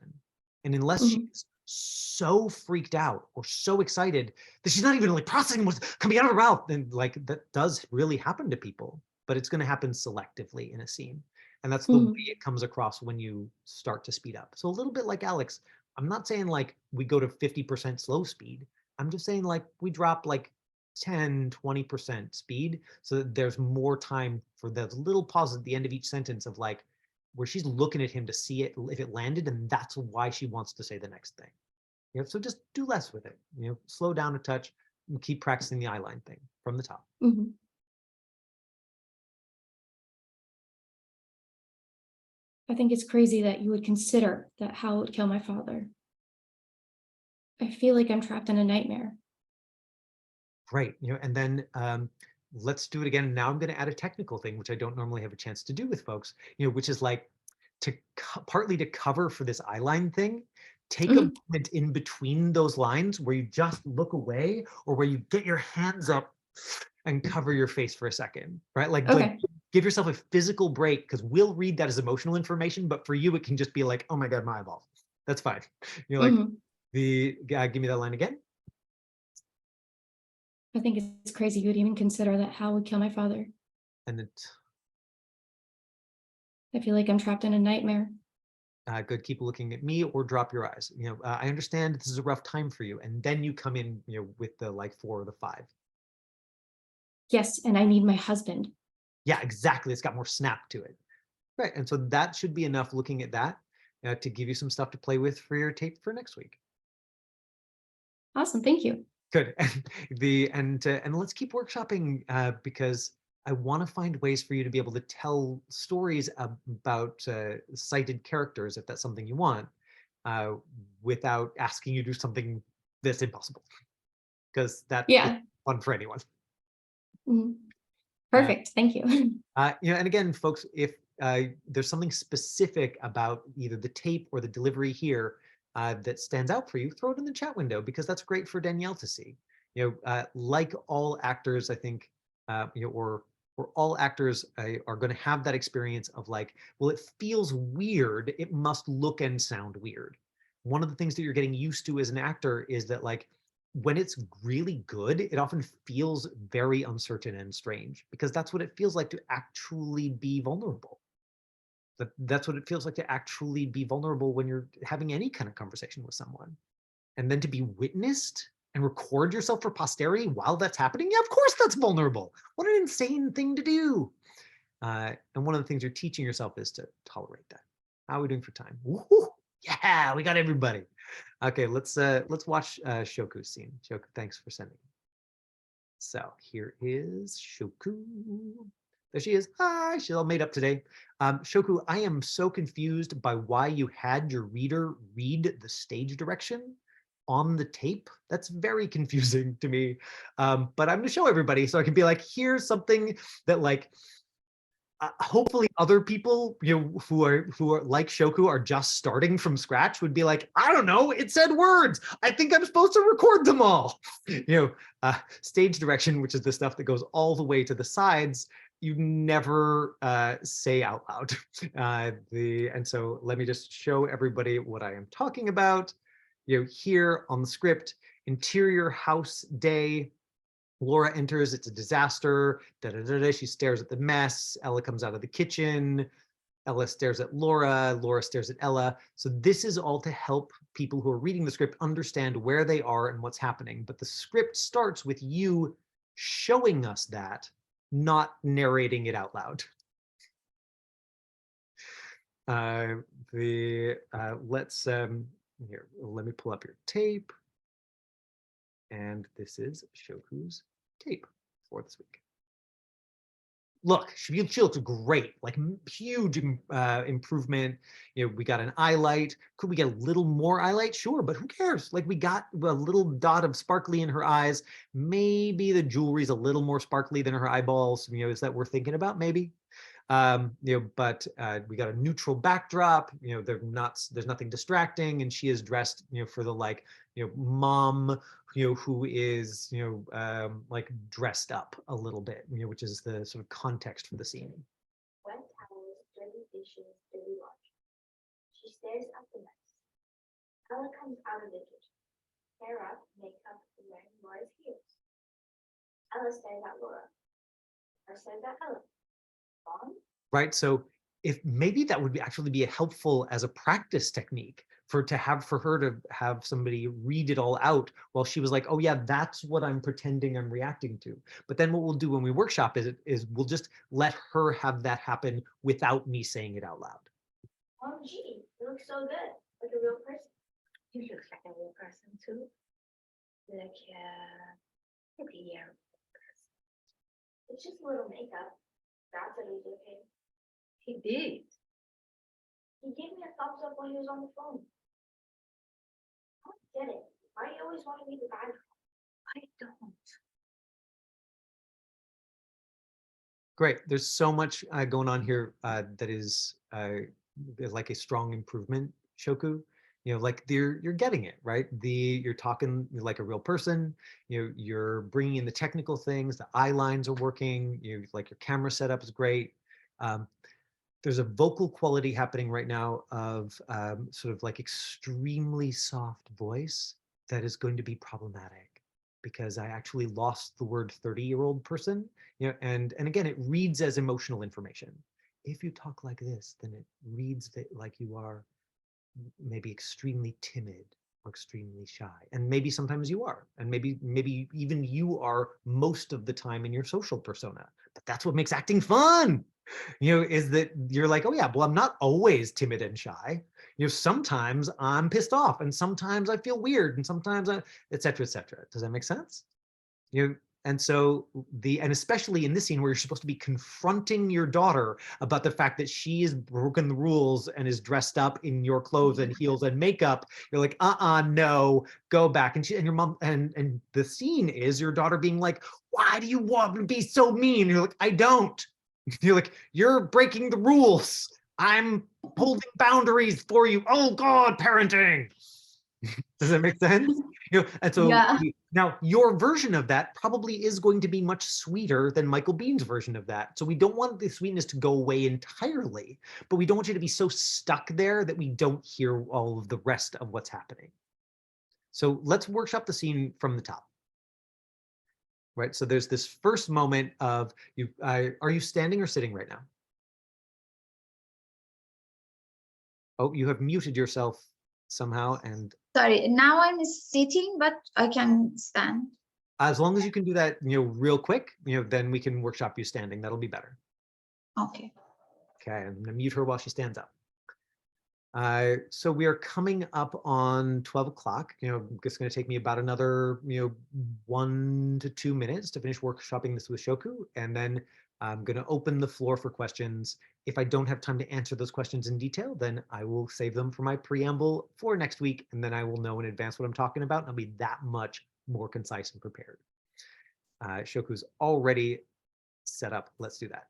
And unless she's so freaked out or so excited that she's not even like processing what's coming out of her mouth, then like that does really happen to people, but it's going to happen selectively in a scene. And that's the way it comes across when you start to speed up. So a little bit like Alex, I'm not saying like we go to 50% slow speed. I'm just saying like we drop like 10, 20% speed so that there's more time for those little pauses at the end of each sentence of like where she's looking at him to see it if it landed, and that's why she wants to say the next thing. You know, so just do less with it. You know, slow down a touch and keep practicing the eyeline thing from the top. Mhm. I think it's crazy that you would consider that Hal would kill my father. I feel like I'm trapped in a nightmare. Right. You know, and then let's do it again. Now I'm going to add a technical thing, which I don't normally have a chance to do with folks, you know, which is like to partly to cover for this eyeline thing, take a moment in between those lines where you just look away or where you get your hands up and cover your face for a second, right? Like Okay. give yourself a physical break because we'll read that as emotional information, but for you, it can just be like, oh my God, my eyeballs. That's fine. You're like, Mhm. give me that line again. I think it's crazy you would even consider that Hal would kill my father. And it, I feel like I'm trapped in a nightmare. good, keep looking at me or drop your eyes. You know, I understand this is a rough time for you. And then you come in, you know, with the like 4 or the 5. Yes, and I need my husband. Yeah, exactly. It's got more snap to it. Right. And so that should be enough looking at that to give you some stuff to play with for your tape for next week. Awesome, thank you. Good. And let's keep workshopping because I want to find ways for you to be able to tell stories about cited characters, if that's something you want, without asking you to do something that's impossible, because that's Yeah. fun for anyone. Mhm. Perfect, thank you. You know, and again, folks, if there's something specific about either the tape or the delivery here that stands out for you, throw it in the chat window because that's great for Danielle to see. You know, like all actors, I think, you know, or all actors are going to have that experience of like, well, it feels weird. It must look and sound weird. One of the things that you're getting used to as an actor is that like when it's really good, it often feels very uncertain and strange because that's what it feels like to actually be vulnerable. That's what it feels like to actually be vulnerable when you're having any kind of conversation with someone. And then to be witnessed and record yourself for posterity while that's happening, yeah, of course that's vulnerable. What an insane thing to do. And one of the things you're teaching yourself is to tolerate that. How are we doing for time? Woo-hoo! Yeah, we got everybody. Okay, let's watch Shoku's scene. Shoku, thanks for sending. So here is Shoku. There she is. Hi, she's all made up today. Shoku, I am so confused by why you had your reader read the stage direction on the tape. That's very confusing to me. But I'm gonna show everybody so I can be like, here's something that like hopefully other people, you know, who are like Shoku are just starting from scratch would be like, I don't know, it said words. I think I'm supposed to record them all. You know, stage direction, which is the stuff that goes all the way to the sides, you never say out loud. And so let me just show everybody what I am talking about. You know, here on the script, interior house day. Laura enters, it's a disaster, she stares at the mess, Ella comes out of the kitchen, Ella stares at Laura, Laura stares at Ella. So this is all to help people who are reading the script understand where they are and what's happening. But the script starts with you showing us that, not narrating it out loud. Let's, here, let me pull up your tape. And this is Shoku's tape for this week. Look, she looks great, like huge improvement. You know, we got an eye light. Could we get a little more eye light? Sure, but who cares? Like we got a little dot of sparkly in her eyes. Maybe the jewelry's a little more sparkly than her eyeballs. You know, is that worth thinking about? Maybe. You know, but we got a neutral backdrop. You know, there's nothing distracting, and she is dressed, you know, for the like, you know, mom, you know, who is, you know, like dressed up a little bit, you know, which is the sort of context for the scene. Wet towels, dirty dishes, dirty laundry. She stares at the mess. Ella comes out of the kitchen. Hair up, makeup, and wearing Laura's heels. Ella stares at Laura. Laura stares at Ella. Mom? Right. So if maybe that would actually be helpful as a practice technique for her to have somebody read it all out while she was like, oh yeah, that's what I'm pretending I'm reacting to. But then what we'll do when we workshop is we'll just let her have that happen without me saying it out loud. Oh, gee, you look so good, like a real person. You look like a real person too. Like a real person. It's just a little makeup. That's what he's okay. He did. He gave me a thumbs up when he was on the phone. I don't get it. Why do you always want to be the bad girl? I don't. Great. There's so much going on here that is like a strong improvement, Shoku. You know, like you're getting it, right? You're talking like a real person. You're bringing in the technical things. The eye lines are working. Like your camera setup is great. There's a vocal quality happening right now of sort of like extremely soft voice that is going to be problematic because I actually lost the word 30-year-old person. And again, it reads as emotional information. If you talk like this, then it reads like you are maybe extremely timid or extremely shy. And maybe sometimes you are, and maybe even you are most of the time in your social persona, but that's what makes acting fun. Is that you're like, oh yeah, well, I'm not always timid and shy. Sometimes I'm pissed off and sometimes I feel weird and sometimes et cetera, et cetera. Does that make sense? And so and especially in this scene where you're supposed to be confronting your daughter about the fact that she has broken the rules and is dressed up in your clothes and heels and makeup, you're like, no, go back. And your mom, and the scene is your daughter being like, why do you want to be so mean? And you're like, I don't. You're like, you're breaking the rules. I'm holding boundaries for you. Oh God, parenting. Does that make sense? And so Yeah. now your version of that probably is going to be much sweeter than Michael Bihn's version of that. So we don't want the sweetness to go away entirely, but we don't want you to be so stuck there that we don't hear all of the rest of what's happening. So let's workshop the scene from the top. Right, so there's this first moment of you. Are you standing or sitting right now? Oh, you have muted yourself somehow, and Sorry, now I'm sitting, but I can stand. as long as you can do that, real quick, then we can workshop you standing. That'll be better. Okay. Okay, I'm gonna mute her while she stands up. So we are coming up on 12 o'clock. It's going to take me about another, 1 to 2 minutes to finish workshopping this with Shoku, and then I'm going to open the floor for questions. If I don't have time to answer those questions in detail, then I will save them for my preamble for next week, and then I will know in advance what I'm talking about, and I'll be that much more concise and prepared. Shoku's already set up. Let's do that.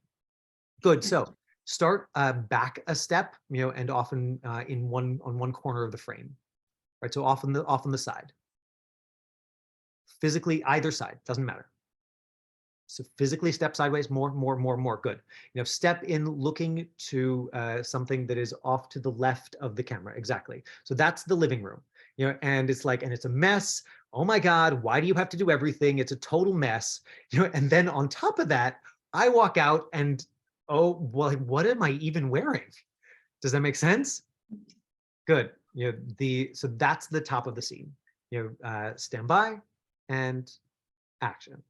Good. So start back a step, and often on one corner of the frame, right? So off on the side. Physically, either side, doesn't matter. So physically step sideways, more, good. Step in looking to something that is off to the left of the camera, exactly. So that's the living room, and it's like, and it's a mess. Oh my God, why do you have to do everything? It's a total mess, and then on top of that, I walk out and, oh, well, what am I even wearing? Does that make sense? Good. So that's the top of the scene. Stand by and action.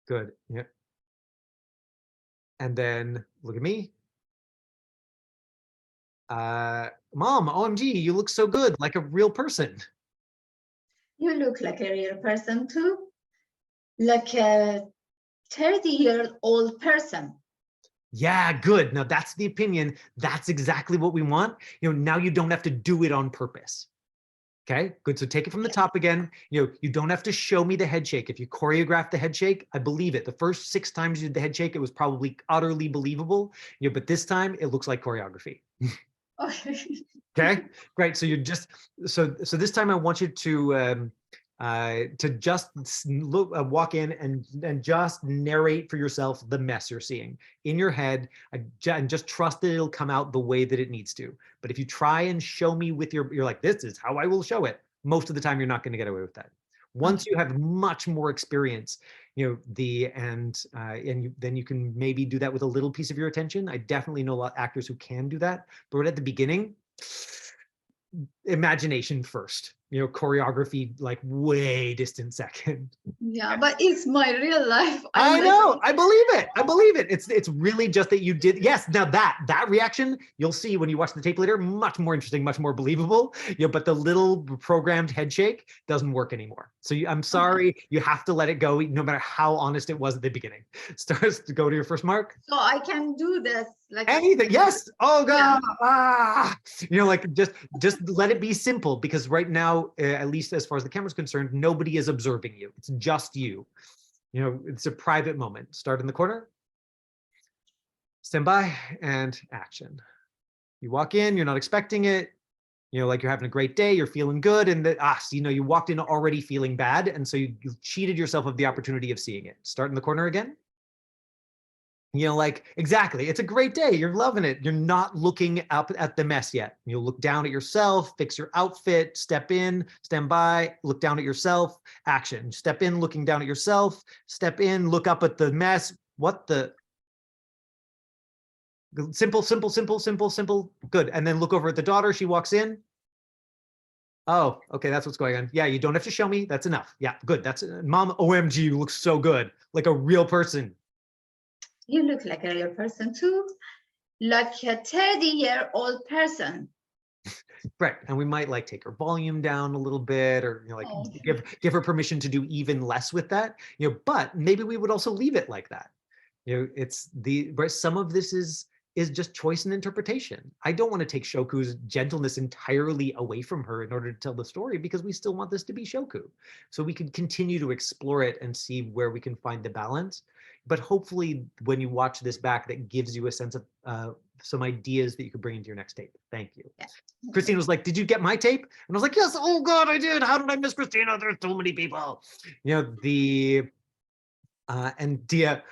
Good. Yeah. And then look at me. Mom, OMG, you look so good, like a real person. You look like a real person too. Like a 30-year-old person. Yeah, good. Now that's the opinion. That's exactly what we want. Now you don't have to do it on purpose. Okay, good. So take it from the top again. You don't have to show me the head shake. If you choreograph the head shake, I believe it. The first 6 times you did the head shake, it was probably utterly believable. But this time it looks like choreography. Okay, great. So so this time I want you to just walk in and just narrate for yourself the mess you're seeing in your head, and just trust that it'll come out the way that it needs to. But if you try and show me with you're like, this is how I will show it, most of the time you're not going to get away with that. Once you have much more experience, then you can maybe do that with a little piece of your attention. I definitely know a lot of actors who can do that, but at the beginning, imagination first, choreography like way distant second. Yeah, but it's my real life. I know, I believe it. I believe it. It's really just that you did. Yes, now that reaction you'll see when you watch the tape later, much more interesting, much more believable. But the little programmed head shake doesn't work anymore. So I'm sorry, you have to let it go, no matter how honest it was at the beginning. Starts to go to your first mark. So I can do this like Anything, yes. Oh God, Yeah. like just let it be simple, because right now, at least as far as the camera's concerned, nobody is observing you. It's just you. It's a private moment. Start in the corner. Stand by and action. You walk in, you're not expecting it. Like you're having a great day, you're feeling good, and you walked in already feeling bad, and so you cheated yourself of the opportunity of seeing it. Start in the corner again. Like, exactly. It's a great day. You're loving it. You're not looking up at the mess yet. You'll look down at yourself, fix your outfit, step in, stand by, look down at yourself, action. Step in, looking down at yourself, step in, look up at the mess. What the? Simple, simple, simple, simple, simple. Good. And then look over at the daughter. She walks in. Oh, okay. That's what's going on. Yeah, you don't have to show me. That's enough. Yeah, good. That's Mom. OMG, you look so good. Like a real person. You look like a real person too, like a 30-year-old person. Right, and we might like take her volume down a little bit, or Oh. give her permission to do even less with that. But maybe we would also leave it like that. It's some of this is just choice and interpretation. I don't want to take Shoku's gentleness entirely away from her in order to tell the story, because we still want this to be Shoku. So we can continue to explore it and see where we can find the balance. But hopefully when you watch this back, that gives you a sense of some ideas that you could bring into your next tape. Thank you. Yeah. Christina was like, did you get my tape? And I was like, yes, oh God, I did. How did I miss Christina? There's so many people. And Dia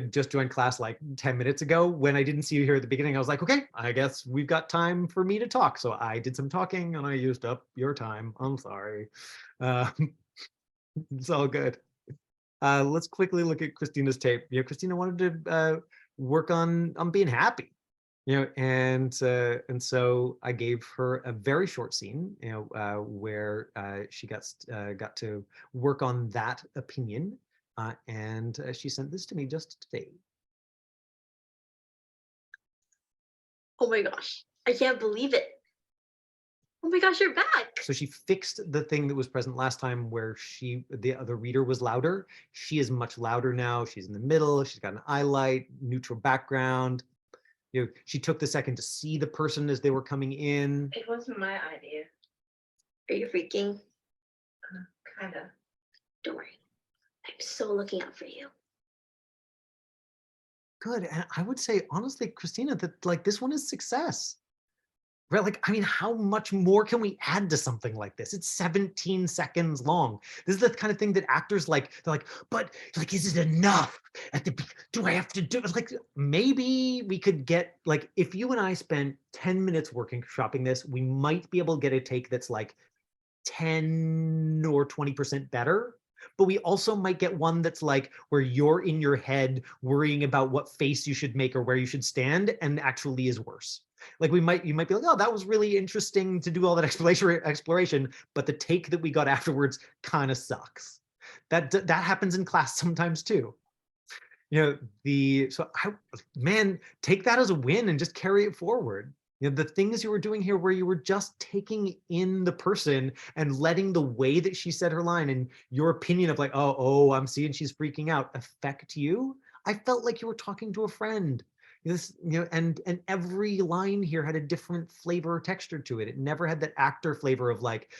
just joined class like 10 minutes ago. When I didn't see you here at the beginning, I was like, okay, I guess we've got time for me to talk. So I did some talking and I used up your time. I'm sorry. It's all good. Let's quickly look at Christina's tape. Christina wanted to work on being happy, and so I gave her a very short scene, where she got to work on that opinion, and she sent this to me just today. Oh my gosh, I can't believe it. Oh my gosh, you're back. So she fixed the thing that was present last time where the reader was louder. She is much louder now. She's in the middle. She's got an eye light, neutral background. She took the second to see the person as they were coming in. It wasn't my idea. Are you freaking? Kinda. Don't worry. I'm so looking out for you. Good. And I would say, honestly, Christina, that like this one is success. Right? Like, I mean, how much more can we add to something like this? It's 17 seconds long. This is the kind of thing that actors like, they're like, but like, is it enough? Do I have to do it? Like, maybe we could get, like, if you and I spent 10 minutes workshopping this, we might be able to get a take that's like 10 or 20% better. But we also might get one that's like where you're in your head worrying about what face you should make or where you should stand, and actually is worse. Like you might be like, oh, that was really interesting to do all that exploration, but the take that we got afterwards kind of sucks. That happens in class sometimes too. Man, take that as a win and just carry it forward. The things you were doing here where you were just taking in the person and letting the way that she said her line and your opinion of like, oh, I'm seeing she's freaking out affect you. I felt like you were talking to a friend. And every line here had a different flavor or texture to it. It never had that actor flavor of like,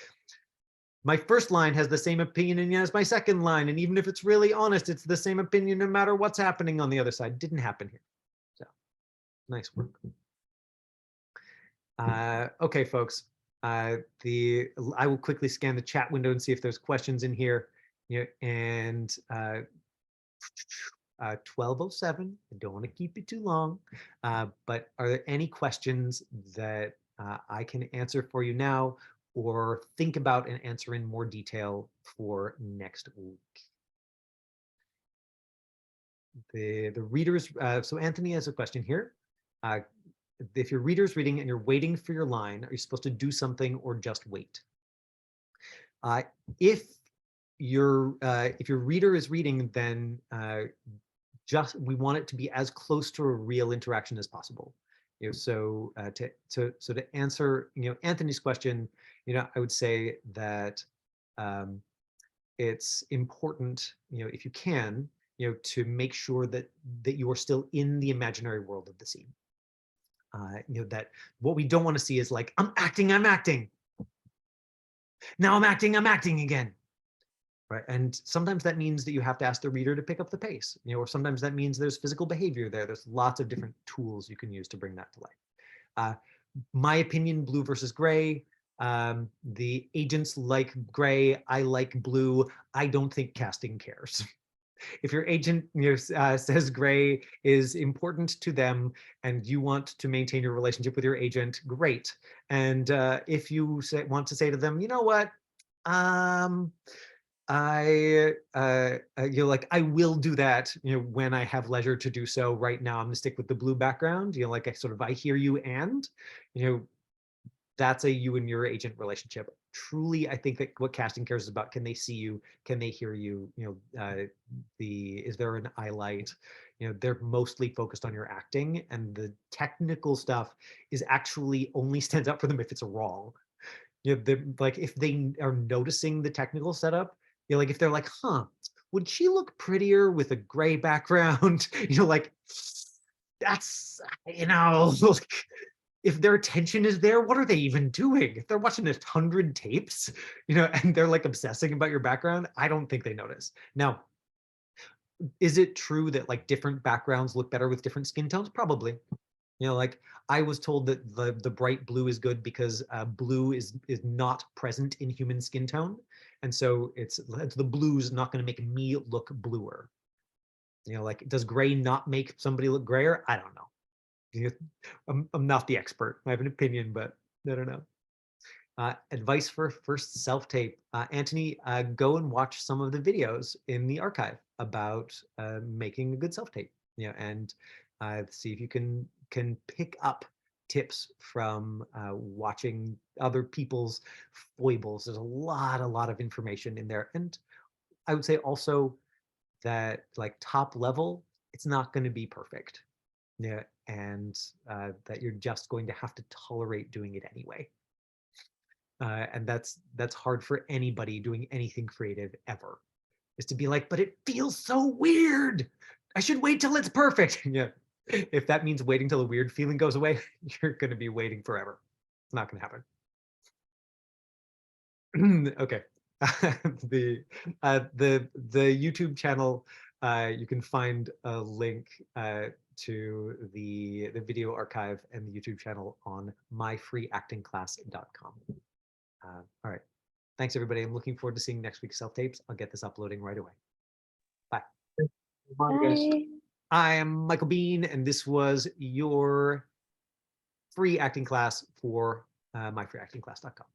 my first line has the same opinion as my second line. And even if it's really honest, it's the same opinion no matter what's happening on the other side. Didn't happen here. So nice work. Okay, folks. I will quickly scan the chat window and see if there's questions in here. And 12:07. I don't want to keep it too long, but are there any questions that I can answer for you now, or think about and answer in more detail for next week. The readers, so Anthony has a question here. If your reader's reading and you're waiting for your line, are you supposed to do something or just wait? If your reader is reading, then we want it to be as close to a real interaction as possible. So to answer Anthony's question, I would say that it's important, if you can, to make sure that you are still in the imaginary world of the scene. That what we don't want to see is like, I'm acting. Now I'm acting again. Right. And sometimes that means that you have to ask the reader to pick up the pace, or sometimes that means there's physical behavior there. There's lots of different tools you can use to bring that to life. My opinion, blue versus gray. The agents like gray. I like blue. I don't think casting cares. If your agent says gray is important to them and you want to maintain your relationship with your agent, great. And if you want to say to them, you know what, I will do that, when I have leisure to do so. Right now, I'm gonna stick with the blue background. I hear you, and that's a you and your agent relationship. Truly, I think that what casting cares is about, can they see you? Can they hear you? Is there an eye light? They're mostly focused on your acting, and the technical stuff is actually only stands out for them if it's wrong. If they are noticing the technical setup, if they're like, would she look prettier with a gray background? That's, if their attention is there, what are they even doing? If they're watching 100 tapes, and they're like obsessing about your background, I don't think they notice. Now, is it true that different backgrounds look better with different skin tones? Probably. I was told that the bright blue is good because blue is not present in human skin tone. And so it's the blue is not going to make me look bluer. Does gray not make somebody look grayer? I don't know. I'm not the expert. I have an opinion, but I don't know. Advice for first self-tape. Anthony, go and watch some of the videos in the archive about making a good self-tape. And see if you can pick up tips from watching other people's foibles. There's a lot of information in there. And I would say also that top level, it's not going to be perfect. And that you're just going to have to tolerate doing it anyway. And that's hard for anybody doing anything creative ever, is to be like, but it feels so weird. I should wait till it's perfect. Yeah. If that means waiting till the weird feeling goes away, you're going to be waiting forever. It's not going to happen. Okay. The YouTube channel, you can find a link to the video archive and the YouTube channel on myfreeactingclass.com. All right. Thanks, everybody. I'm looking forward to seeing next week's self-tapes. I'll get this uploading right away. Bye. Bye. I am Michael Bean, and this was your free acting class for myfreeactingclass.com.